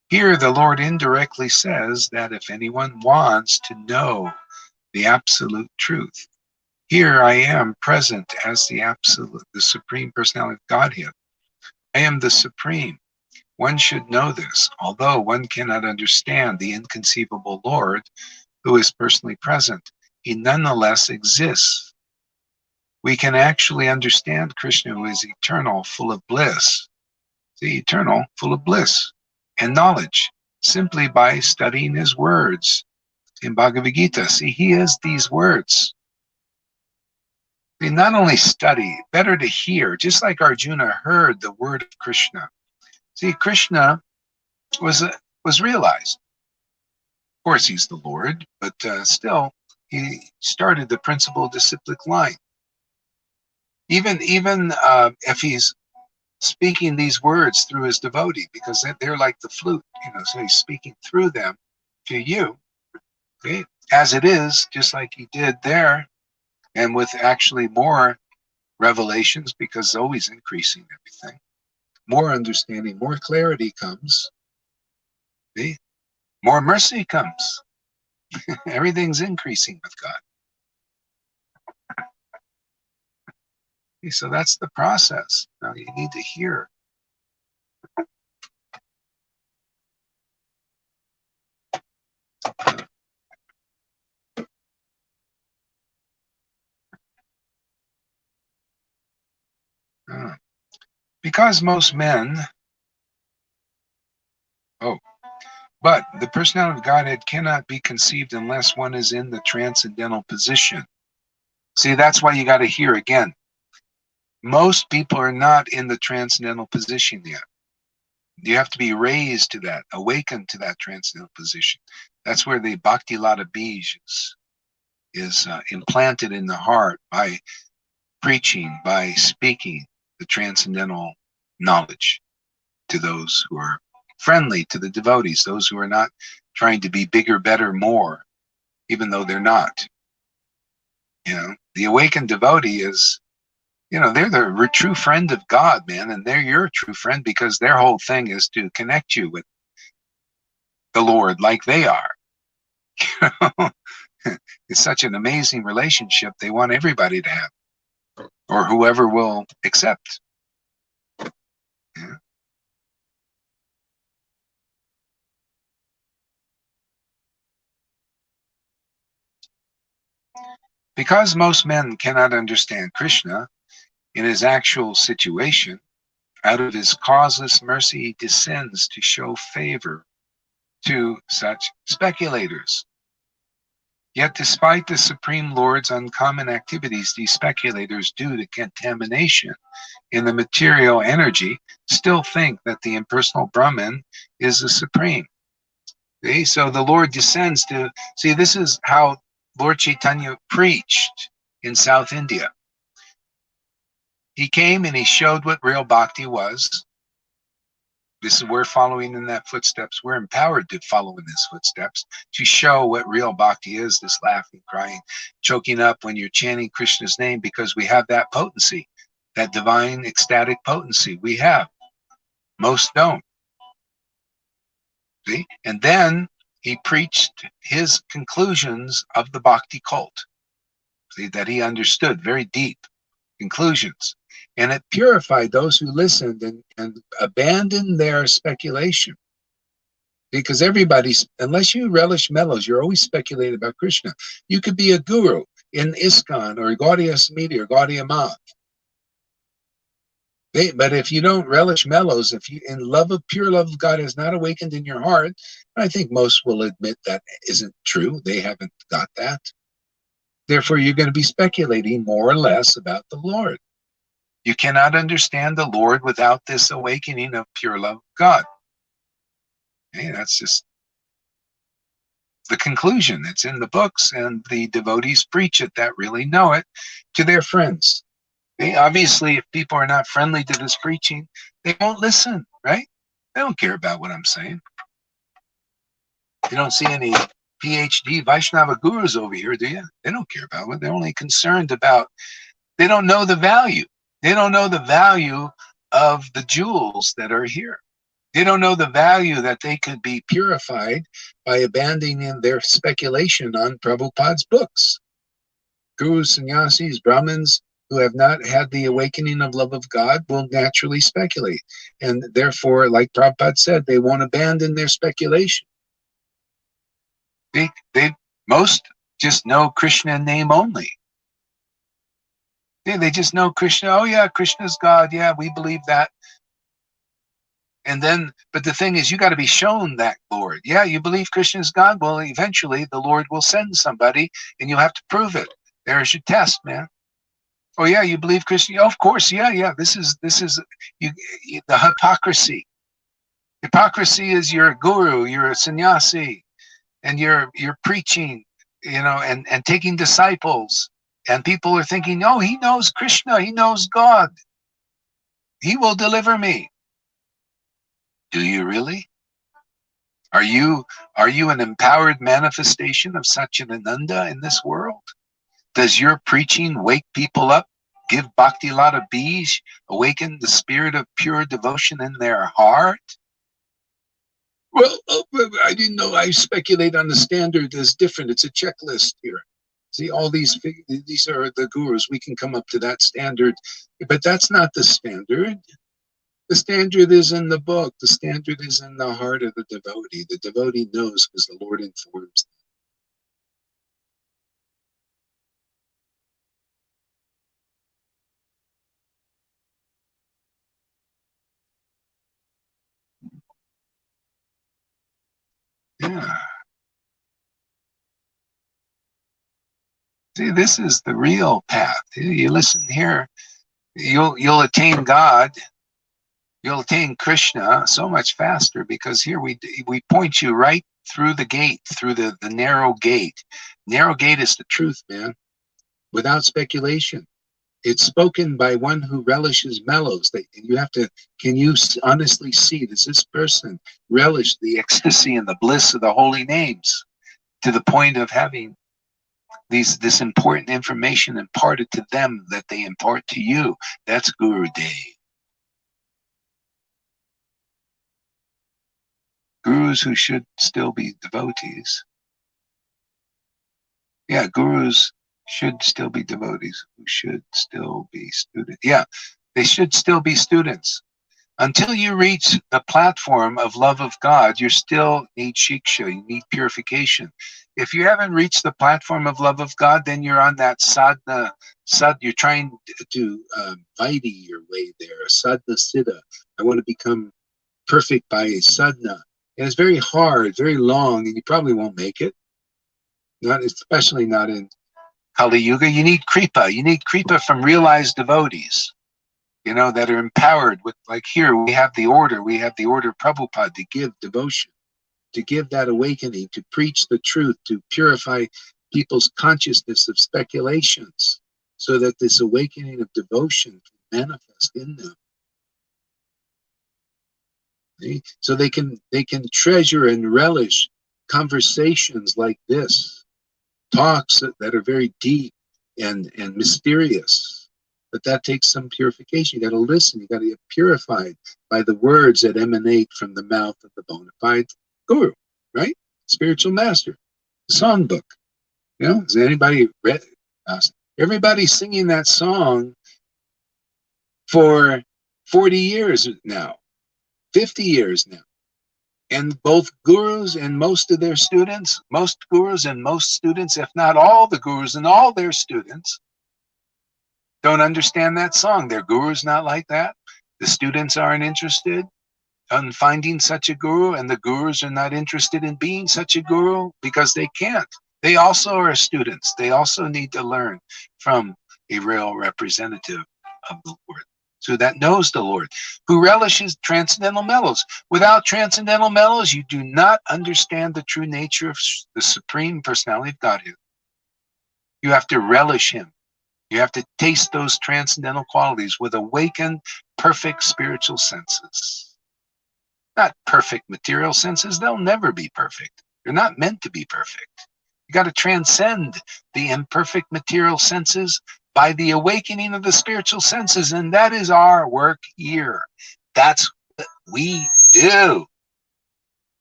Here, the Lord indirectly says that if anyone wants to know the absolute truth, here I am present as the absolute, the supreme personality of Godhead. I am the supreme. One should know this, although one cannot understand the inconceivable Lord who is personally present. He nonetheless exists. We can actually understand Krishna, who is eternal, full of bliss. The eternal, full of bliss and knowledge, simply by studying his words in Bhagavad Gita. See, he is these words. They not only study, better to hear, just like Arjuna heard the word of Krishna. See, Krishna was realized. Of course, he's the Lord, but still, he started the principle disciplic line. Even if he's speaking these words through his devotee, because they're like the flute, so he's speaking through them to you, okay? As it is, just like he did there, and with actually more revelations, because always increasing everything. More understanding, more clarity comes, okay? More mercy comes. Everything's increasing with God. So that's the process. Now you need to hear. Because most men, but the personality of Godhead cannot be conceived unless one is in the transcendental position. See, that's why you got to hear again. Most people are not in the transcendental position yet. You have to be raised to that, awakened to that transcendental position. That's where the Bhakti Lata Bij is implanted in the heart by preaching, by speaking the transcendental knowledge to those who are friendly to the devotees, those who are not trying to be bigger, better, more, even though they're not. The awakened devotee is, they're the true friend of God, man, and they're your true friend because their whole thing is to connect you with the Lord like they are. It's such an amazing relationship. They want everybody to have, or whoever will accept. Yeah. Because most men cannot understand Krishna in his actual situation, out of his causeless mercy, he descends to show favor to such speculators. Yet despite the Supreme Lord's uncommon activities, these speculators, due to contamination in the material energy, still think that the impersonal Brahman is the Supreme. See? So the Lord descends to, see, this is how Lord Chaitanya preached in South India. He came and he showed what real bhakti was. This is, we're following in that footsteps. We're empowered to follow in his footsteps, to show what real bhakti is, this laughing, crying, choking up when you're chanting Krishna's name, because we have that potency, that divine ecstatic potency we have. Most don't. See? And then he preached his conclusions of the bhakti cult, see, that he understood, very deep conclusions. And it purified those who listened and abandoned their speculation. Because everybody's, unless you relish mellows, you're always speculating about Krishna. You could be a guru in ISKCON or Gaudiya Samiti or Gaudiya Math. But if you don't relish mellows, if you, in pure love of God is not awakened in your heart, I think most will admit that isn't true. They haven't got that. Therefore, you're going to be speculating more or less about the Lord. You cannot understand the Lord without this awakening of pure love of God. Okay, that's just the conclusion. It's in the books, and the devotees preach it that really know it to their friends. Obviously, if people are not friendly to this preaching, they won't listen, right? They don't care about what I'm saying. You don't see any PhD Vaishnava gurus over here, do you? They don't care about it. They're only concerned about, they don't know the value. They don't know the value of the jewels that are here. They don't know the value that they could be purified by abandoning their speculation on Prabhupada's books. Gurus, sannyasis, Brahmins who have not had the awakening of love of God will naturally speculate. And therefore, like Prabhupada said, they won't abandon their speculation. They most just know Krishna in name only. They just know Krishna. Oh yeah, Krishna's God. Yeah, we believe that. And then, but the thing is, you got to be shown that Lord. Yeah, you believe Krishna is God. Well, eventually the Lord will send somebody, and you'll have to prove it. There's your test, man. Oh yeah, you believe Krishna? Oh, of course, yeah. This is the hypocrisy. Hypocrisy is you're a guru, you're a sannyasi, and you're preaching, and taking disciples, and people are thinking, oh, he knows Krishna, he knows God, he will deliver me. Do you really? Are you an empowered manifestation of Satchidananda in this world? Does your preaching wake people up, give Bhakti Lata Bij, awaken the spirit of pure devotion in their heart? Well, I didn't know. I speculate on the standard as different. It's a checklist here. See, all these are the gurus. We can come up to that standard, but that's not the standard. The standard is in the book. The standard is in the heart of the devotee. The devotee knows because the Lord informs them. Yeah. See, this is the real path. You listen here, you'll attain God. You'll attain Krishna so much faster because here we point you right through the gate, through the narrow gate. Narrow gate is the truth, man, without speculation. It's spoken by one who relishes mellows. You have to, can you honestly see, does this person relish the ecstasy and the bliss of the holy names to the point of having this important information imparted to them that they impart to you? That's Guru Day. Gurus who should still be devotees. Yeah, gurus should still be devotees who should still be students. Yeah, they should still be students. Until you reach the platform of love of God, you still need shiksha, you need purification. If you haven't reached the platform of love of God, then you're on that sadhana, you're trying to vaidhi your way there, sadhana siddha. I want to become perfect by sadhana. And it's very hard, very long, and you probably won't make it. Not, especially not in Kali Yuga. You need kripa. You need kripa from realized devotees, you know, that are empowered with, like here, we have the order of Prabhupada to give devotion, to give that awakening, to preach the truth, to purify people's consciousness of speculations, so that this awakening of devotion can manifest in them. See? So they can treasure and relish conversations like this, talks that are very deep and mysterious. But that takes some purification. You got to listen. You got to get purified by the words that emanate from the mouth of the bona fide guru, right? Spiritual master, the songbook. You know, has anybody read? Everybody's singing that song for 40 years now, 50 years now. And both gurus and most of their students, most gurus and most students, if not all the gurus and all their students, don't understand that song. Their guru's not like that. The students aren't interested in finding such a guru, and the gurus are not interested in being such a guru because they can't. They also are students. They also need to learn from a real representative of the Lord, so that knows the Lord, who relishes transcendental mellows. Without transcendental mellows, you do not understand the true nature of the Supreme Personality of Godhead. You have to relish Him. You have to taste those transcendental qualities with awakened, perfect spiritual senses. Not perfect material senses. They'll never be perfect. They're not meant to be perfect. You got to transcend the imperfect material senses by the awakening of the spiritual senses. And that is our work here. That's what we do.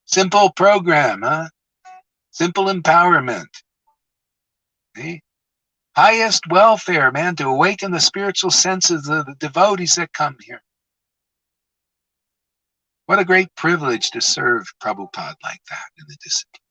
Simple program, huh? Simple empowerment. See? Highest welfare, man, to awaken the spiritual senses of the devotees that come here. What a great privilege to serve Prabhupada like that in the discipline.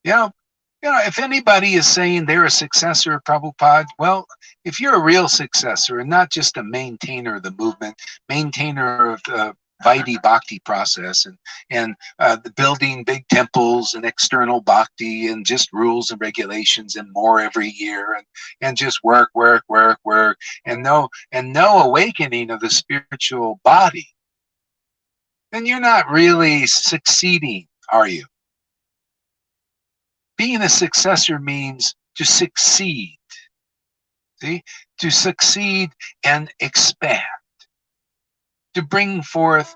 You know, if anybody is saying they're a successor of Prabhupada, well, if you're a real successor and not just a maintainer of the movement, maintainer of the Vaidhi Bhakti process and the building big temples and external Bhakti and just rules and regulations and more every year and just work and no awakening of the spiritual body, then you're not really succeeding, are you? Being a successor means to succeed, see? To succeed and expand, to bring forth.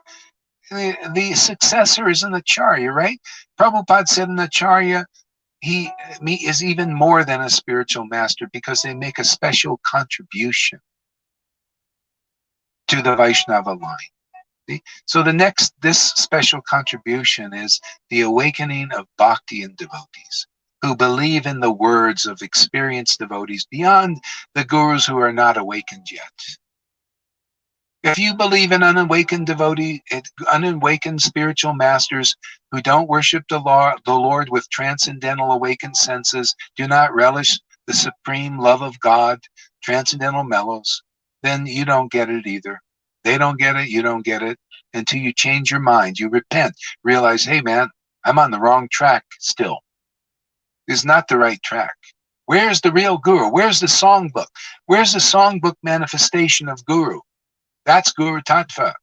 The successor is an acharya, right? Prabhupada said an acharya, he is even more than a spiritual master because they make a special contribution to the Vaishnava line. See? So this special contribution is the awakening of bhakti in devotees. who believe in the words of experienced devotees beyond the gurus who are not awakened yet. If you believe in unawakened devotee, unawakened spiritual masters who don't worship the Lord with transcendental awakened senses, do not relish the supreme love of God, transcendental mellows, then you don't get it either. They don't get it, you don't get it, until you change your mind, you repent, realize, hey man, I'm on the wrong track still. This is not the right track. Where's the real guru? Where's the songbook? Where's the songbook manifestation of guru? That's Guru Tattva.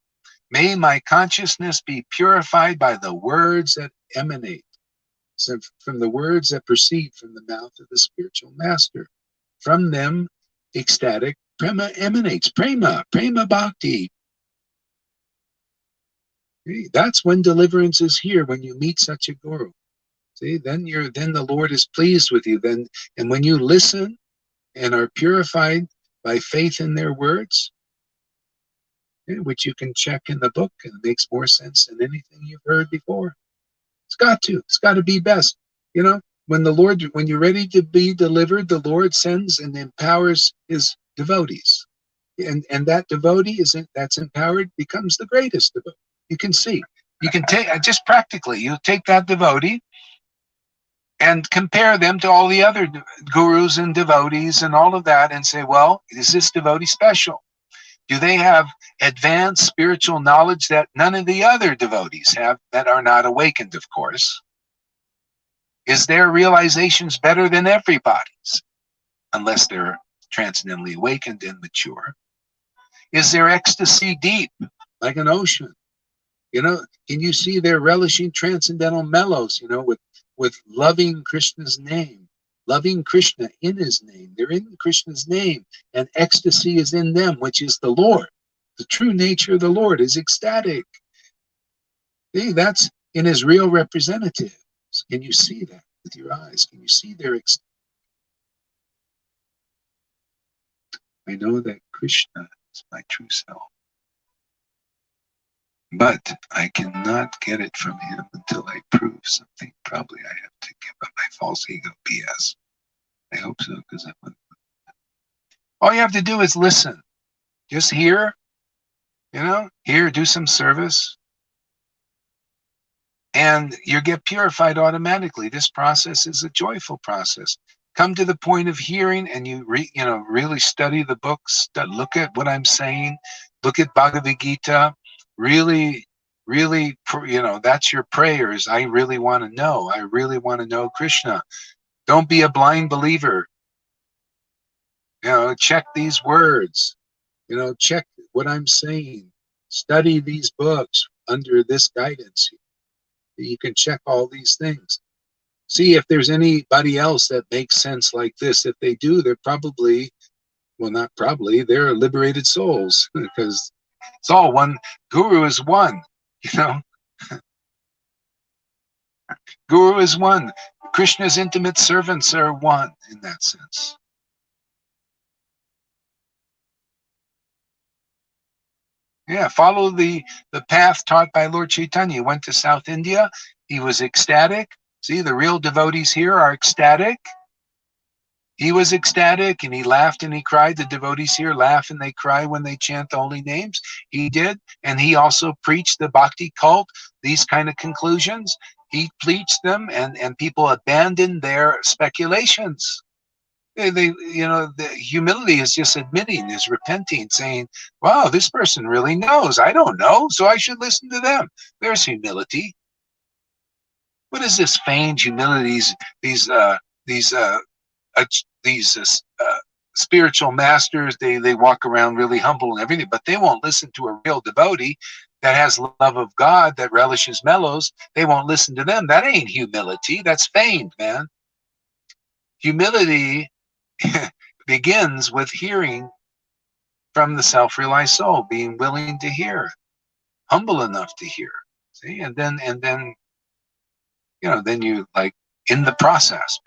May my consciousness be purified by the words that emanate, so from the words that proceed from the mouth of the spiritual master. From them, ecstatic prema emanates. Prema bhakti. See, that's when deliverance is here, when you meet such a guru. See, then the Lord is pleased with you. Then, and when you listen and are purified by faith in their words, which you can check in the book, and it makes more sense than anything you've heard before. It's got to be best. You know, when you're ready to be delivered, the Lord sends and empowers his devotees. And that devotee that's empowered becomes the greatest devotee. You can see. You can take, just practically, you take that devotee and compare them to all the other gurus and devotees and all of that and say, well, is this devotee special? Do they have advanced spiritual knowledge that none of the other devotees have, that are not awakened, of course? Is their realizations better than everybody's, unless they're transcendently awakened and mature? Is their ecstasy deep, like an ocean? You know, can you see their relishing transcendental mellows, you know, with loving Krishna's name, loving Krishna in his name? They're in Krishna's name, and ecstasy is in them, which is the Lord. The true nature of the Lord is ecstatic. See, that's in his real representatives. Can you see that with your eyes? Can you see their ecstasy? I know that Krishna is my true self, but I cannot get it from him until I prove something. Probably I have to give up my false ego BS. I hope so, because I want. All you have to do is listen. Just hear, you know, do some service, and you get purified automatically. This process is a joyful process. Come to the point of hearing, and you really study the books. Look at what I'm saying. Look at Bhagavad Gita. Really, that's your prayers. I really want to know. I really want to know Krishna. Don't be a blind believer. Check these words. Check what I'm saying. Study these books under this guidance. You can check all these things. See if there's anybody else that makes sense like this. If they do, they're probably, well, not probably, they're liberated souls, because it's all one. Guru is one, Guru is one. Krishna's intimate servants are one in that sense. Yeah, follow the path taught by Lord Chaitanya. He went to South India. He was ecstatic. See, the real devotees here are ecstatic. He was ecstatic, and he laughed and he cried. The devotees here laugh and they cry when they chant the holy names. He did, and he also preached the bhakti cult, these kind of conclusions. He preached them, and people abandoned their speculations. The humility is just admitting, is repenting, saying, wow, this person really knows. I don't know, so I should listen to them. There's humility. What is this feigned humility? These spiritual masters, they walk around really humble and everything, but they won't listen to a real devotee that has love of God, that relishes mellows. They won't listen to them. That ain't humility. That's feigned, man. Humility begins with hearing from the self-realized soul, being willing to hear, humble enough to hear. See, and then you, like, in the process,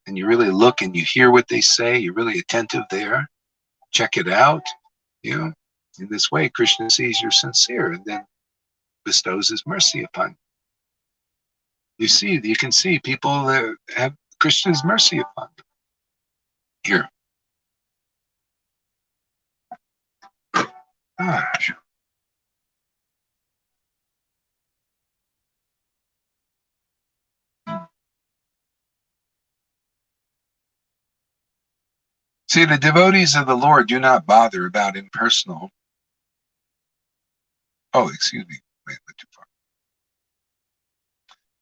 and you really look and you hear what they say. You're really attentive there. Check it out. In this way, Krishna sees you're sincere and then bestows his mercy upon you. You can see people that have Krishna's mercy upon you. Here. Ah, see, the devotees of the Lord do not bother about impersonal. Oh, excuse me. Wait, went too far.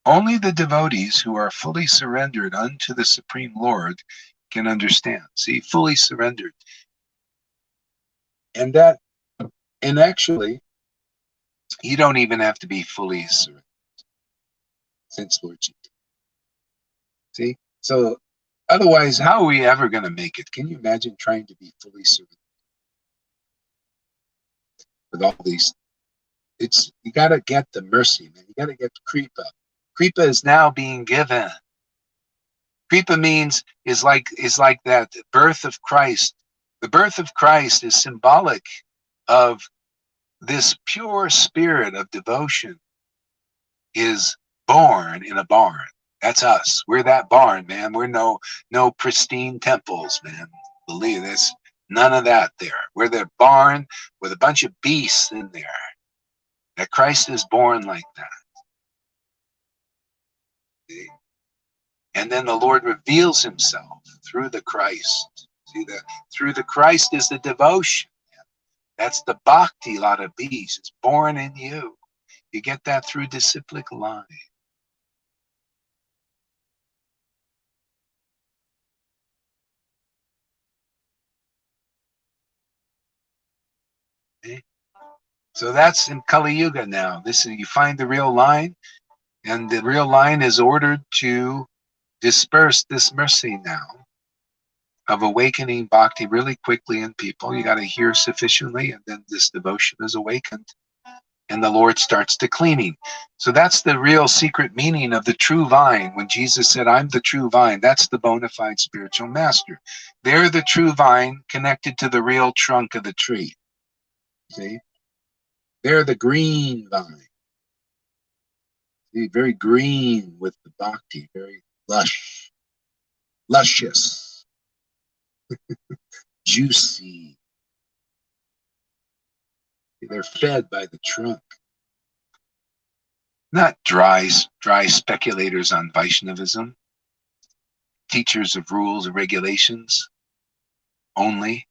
Only the devotees who are fully surrendered unto the Supreme Lord can understand. See, fully surrendered. And actually, you don't even have to be fully surrendered since Lord Jesus. See? So otherwise, how are we ever going to make it? Can you imagine trying to be fully surrendered with all these? You got to get the mercy, man. You got to get Kripa. Kripa is now being given. Kripa means is like that birth of Christ. The birth of Christ is symbolic of this pure spirit of devotion is born in a barn. That's us. We're that barn, man. We're no pristine temples, man. Believe this. None of that there. We're the barn with a bunch of beasts in there. That Christ is born like that. See? And then the Lord reveals himself through the Christ. See, through the Christ is the devotion. That's the bhakti, lot of bees. It's born in you. You get that through disciplic line. Okay? So that's in Kali Yuga now. You find the real line, and the real line is ordered to disperse this mercy now of awakening bhakti really quickly in people. You got to hear sufficiently, and then this devotion is awakened, and the Lord starts to cleaning. So that's the real secret meaning of the true vine. When Jesus said, I'm the true vine, that's the bona fide spiritual master. They're the true vine connected to the real trunk of the tree. See? They're the green vine. See, very green with the bhakti, very luscious, juicy. They're fed by the trunk. Not dry speculators on Vaishnavism, teachers of rules and regulations only.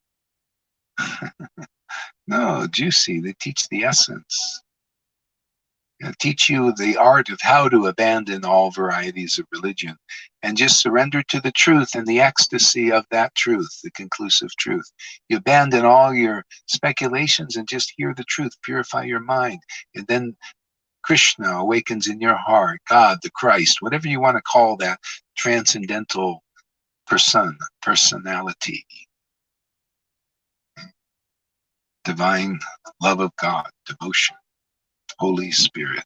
No, juicy. They teach the essence. They teach you the art of how to abandon all varieties of religion and just surrender to the truth and the ecstasy of that truth, the conclusive truth. You abandon all your speculations and just hear the truth, purify your mind, and then Krishna awakens in your heart, God, the Christ, whatever you want to call that transcendental personality, divine love of God, devotion, Holy Spirit.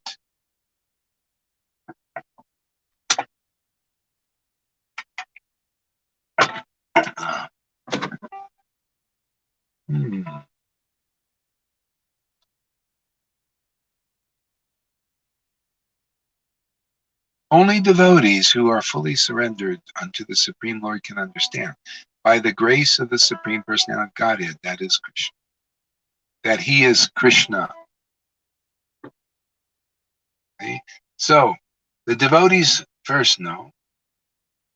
Only devotees who are fully surrendered unto the Supreme Lord can understand. By the grace of the Supreme Personality of Godhead, that is Krishna. That he is Krishna. Okay? So, the devotees first know,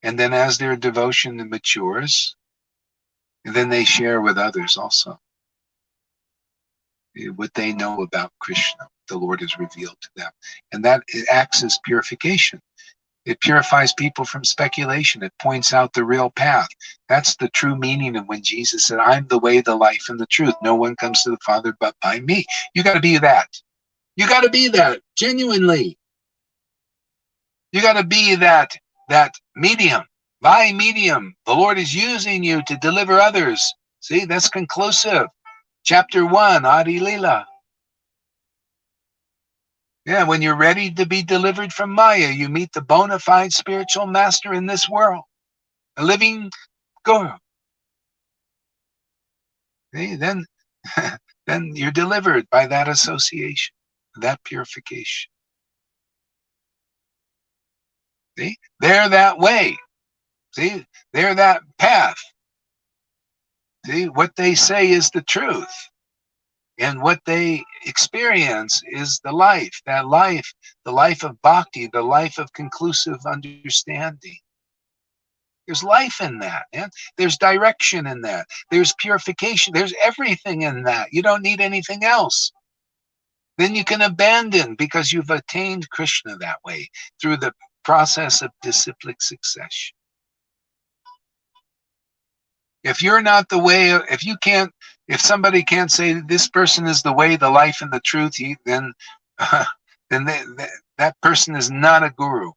and then as their devotion matures, and then they share with others also what they know about Krishna, the Lord has revealed to them. And that it acts as purification. It purifies people from speculation. It points out the real path. That's the true meaning of when Jesus said, I'm the way, the life, and the truth. No one comes to the Father but by me. You got to be that. You got to be that, genuinely. You got to be that medium. By medium, the Lord is using you to deliver others. See, that's conclusive. Chapter 1, Adi Lila. Yeah, when you're ready to be delivered from Maya, you meet the bona fide spiritual master in this world, a living guru. See, then you're delivered by that association, that purification. See, they're that way. See, they're that path. See, what they say is the truth. And what they experience is the life, that life, the life of bhakti, the life of conclusive understanding. There's life in that, man. There's direction in that. There's purification. There's everything in that. You don't need anything else. Then you can abandon because you've attained Krishna that way through the process of disciplic succession. If you're not the way, if somebody can't say this person is the way, the life, and the truth, then that person is not a guru.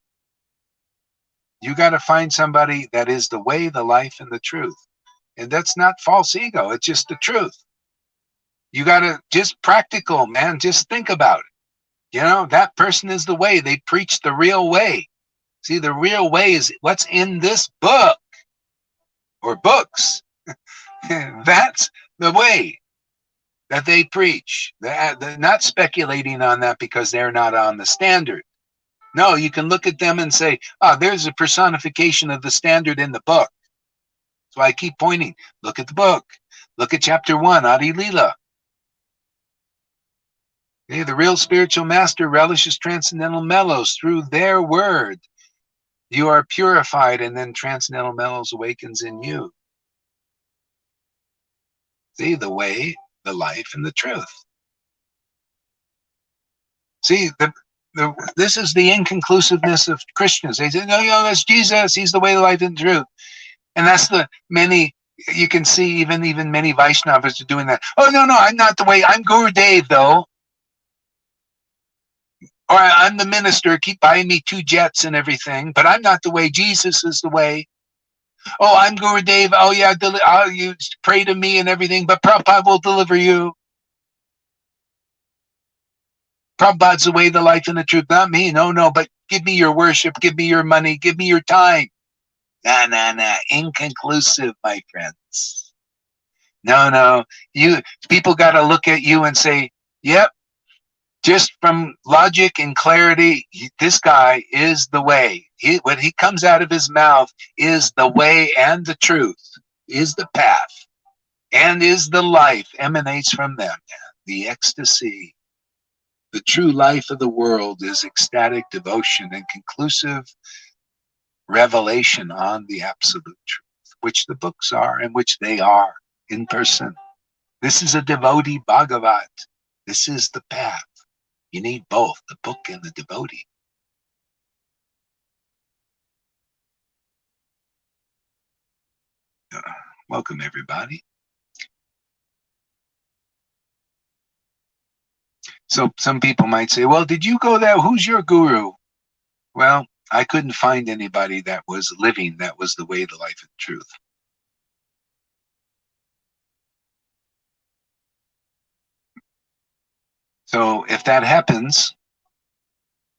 You got to find somebody that is the way, the life, and the truth. And that's not false ego. It's just the truth. You got to just practical, man. Just think about it. That person is the way. They preach the real way. See, the real way is what's in this book or books. That's the way that they preach. They're not speculating on that because they're not on the standard. No, you can look at them and say, there's a personification of the standard in the book. So I keep pointing. Look at the book. Look at chapter 1, Adi Lila. Okay, the real spiritual master relishes transcendental mellows through their word. You are purified, and then transcendental mellows awakens in you. See, the way, the life, and the truth. See, this is the inconclusiveness of Christians. They say, no, that's Jesus. He's the way, the life, and the truth. And that's you can see even many Vaishnavas are doing that. Oh, no, I'm not the way. I'm Guru Dev, though. Or I'm the minister. Keep buying me 2 jets and everything. But I'm not the way. Jesus is the way. Oh, I'm Guru Dev. Oh, yeah, you pray to me and everything. But Prabhupada will deliver you. Prabhupada's the way, the life, and the truth. Not me. No. But give me your worship. Give me your money. Give me your time. Nah. Inconclusive, my friends. No. People got to look at you and say, yep, just from logic and clarity, this guy is the way. What he comes out of his mouth is the way and the truth, is the path, and is the life, emanates from them. The ecstasy, the true life of the world is ecstatic devotion and conclusive revelation on the absolute truth, which the books are and which they are in person. This is a devotee Bhagavat. This is the path. You need both, the book and the devotee. Welcome, everybody. So some people might say, well, did you go there? Who's your guru? Well, I couldn't find anybody that was living, that was the way, the life, and the truth. So if that happens,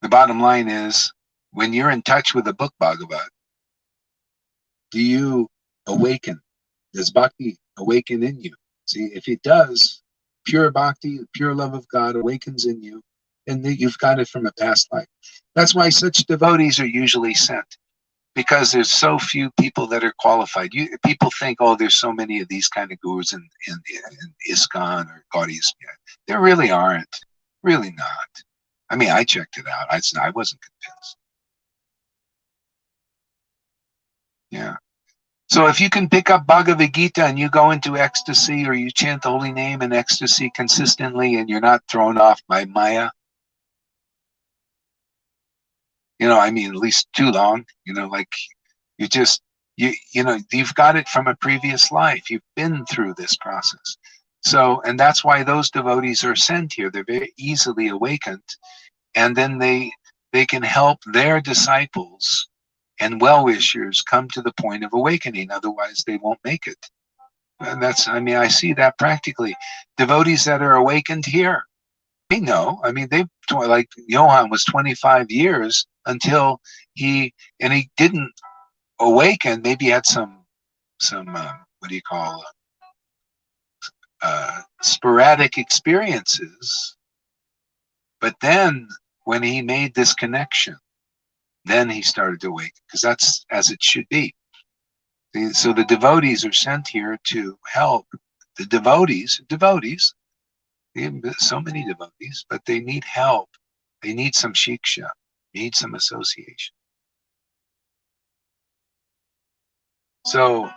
the bottom line is, when you're in touch with the book Bhagavat, do you awaken? Does bhakti awaken in you? See, if it does, pure bhakti, pure love of God awakens in you, and you've got it from a past life. That's why such devotees are usually sent, because there's so few people that are qualified. People think, there's so many of these kind of gurus in ISKCON or Gaudiya. There really aren't. Really not. I mean, I checked it out. I wasn't convinced. Yeah. So if you can pick up Bhagavad Gita and you go into ecstasy, or you chant the holy name in ecstasy consistently, and you're not thrown off by Maya, I mean, at least too long, like you've got it from a previous life. You've been through this process. So, and that's why those devotees are sent here. They're very easily awakened. And then they can help their disciples and well-wishers come to the point of awakening. Otherwise, they won't make it. And I see that practically. Devotees that are awakened here, they know. I mean, like Johann was 25 years until he didn't awaken. Maybe he had some what do you call sporadic experiences. But then when he made this connection, then he started to awaken, because that's as it should be. So the devotees are sent here to help. The devotees, so many devotees, but they need help. They need some shiksha, need some association. So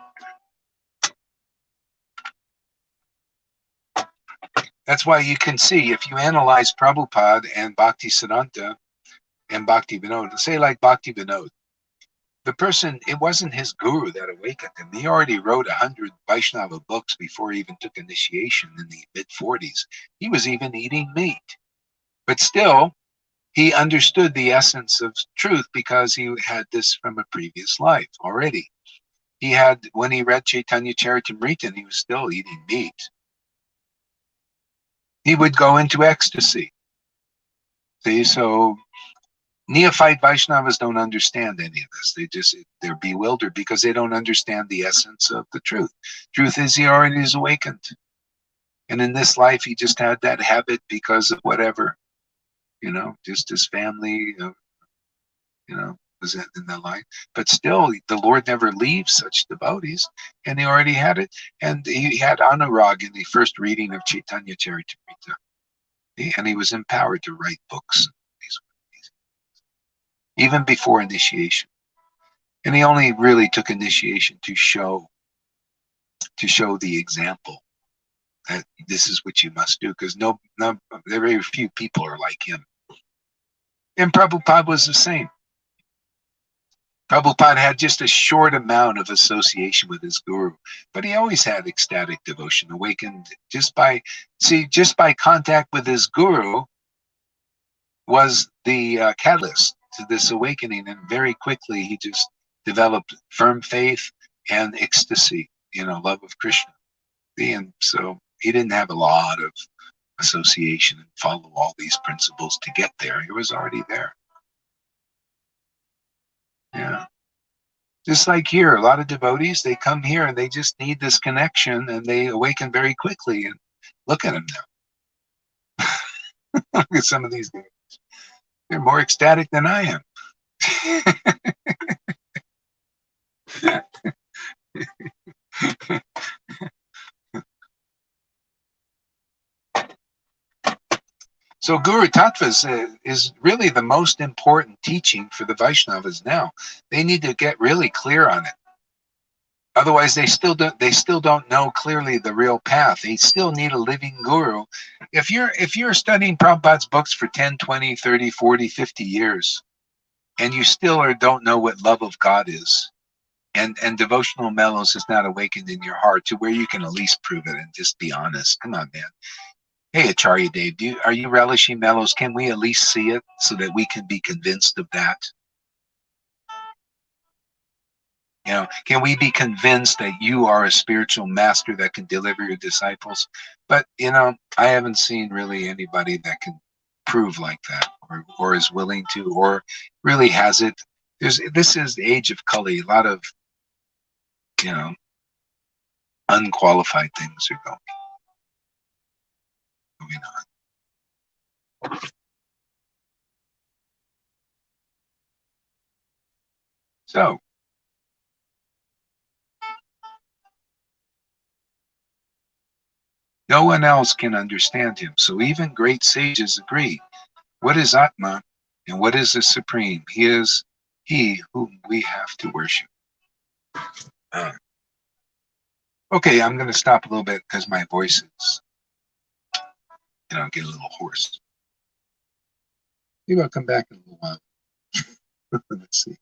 that's why you can see, if you analyze Prabhupada and Bhaktisiddhanta and Bhakti Vinod, say like Bhakti Vinod, the person, it wasn't his guru that awakened him. He already wrote 100 Vaishnava books before he even took initiation in the mid-40s. He was even eating meat. But still, he understood the essence of truth because he had this from a previous life already. He had, when he read Chaitanya Charitamrita, he was still eating meat. He would go into ecstasy. See, so neophyte Vaishnavas don't understand any of this. They're bewildered because they don't understand the essence of the truth. Truth is he already is awakened. And in this life, he just had that habit because of whatever, just his family, was in the life. But still, the Lord never leaves such devotees. And he already had it. And he had anurag in the first reading of Chaitanya Charitamrita. And he was empowered to write books, even before initiation. And he only really took initiation to show the example that this is what you must do, because very few people are like him. And Prabhupada was the same. Prabhupada had just a short amount of association with his guru, but he always had ecstatic devotion, awakened just by contact with his guru was the catalyst to this awakening. And very quickly, he just developed firm faith and ecstasy, love of Krishna. And so he didn't have a lot of association and follow all these principles to get there. He was already there. Yeah. Just like here, a lot of devotees, they come here and they just need this connection and they awaken very quickly. And look at them now. Look at some of these guys. They're more ecstatic than I am. So Guru Tattva is really the most important teaching for the Vaishnavas now. They need to get really clear on it. Otherwise, they still don't know clearly the real path. They still need a living guru. If you're studying Prabhupada's books for 10, 20, 30, 40, 50 years, and you still don't know what love of God is, and devotional mellows is not awakened in your heart to where you can at least prove it and just be honest. Come on, man. Hey, Acharya Dave, are you relishing mellows? Can we at least see it so that we can be convinced of that? Can we be convinced that you are a spiritual master that can deliver your disciples? But, I haven't seen really anybody that can prove like that or is willing to or really has it. This is the age of Kali. A lot of, unqualified things are going on. So, no one else can understand him. So even great sages agree. What is Atma and what is the Supreme? He is he whom we have to worship. Okay, I'm going to stop a little bit because my voice is, get a little hoarse. Maybe I'll come back in a little while. Let's see.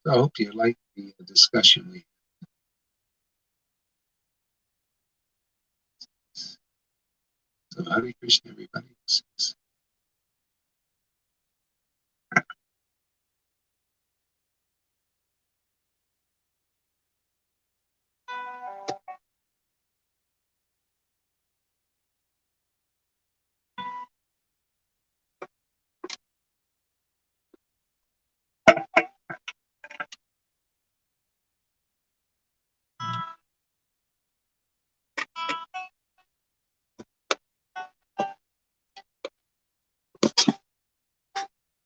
So I hope you like the discussion we had. So Hare Krishna, everybody.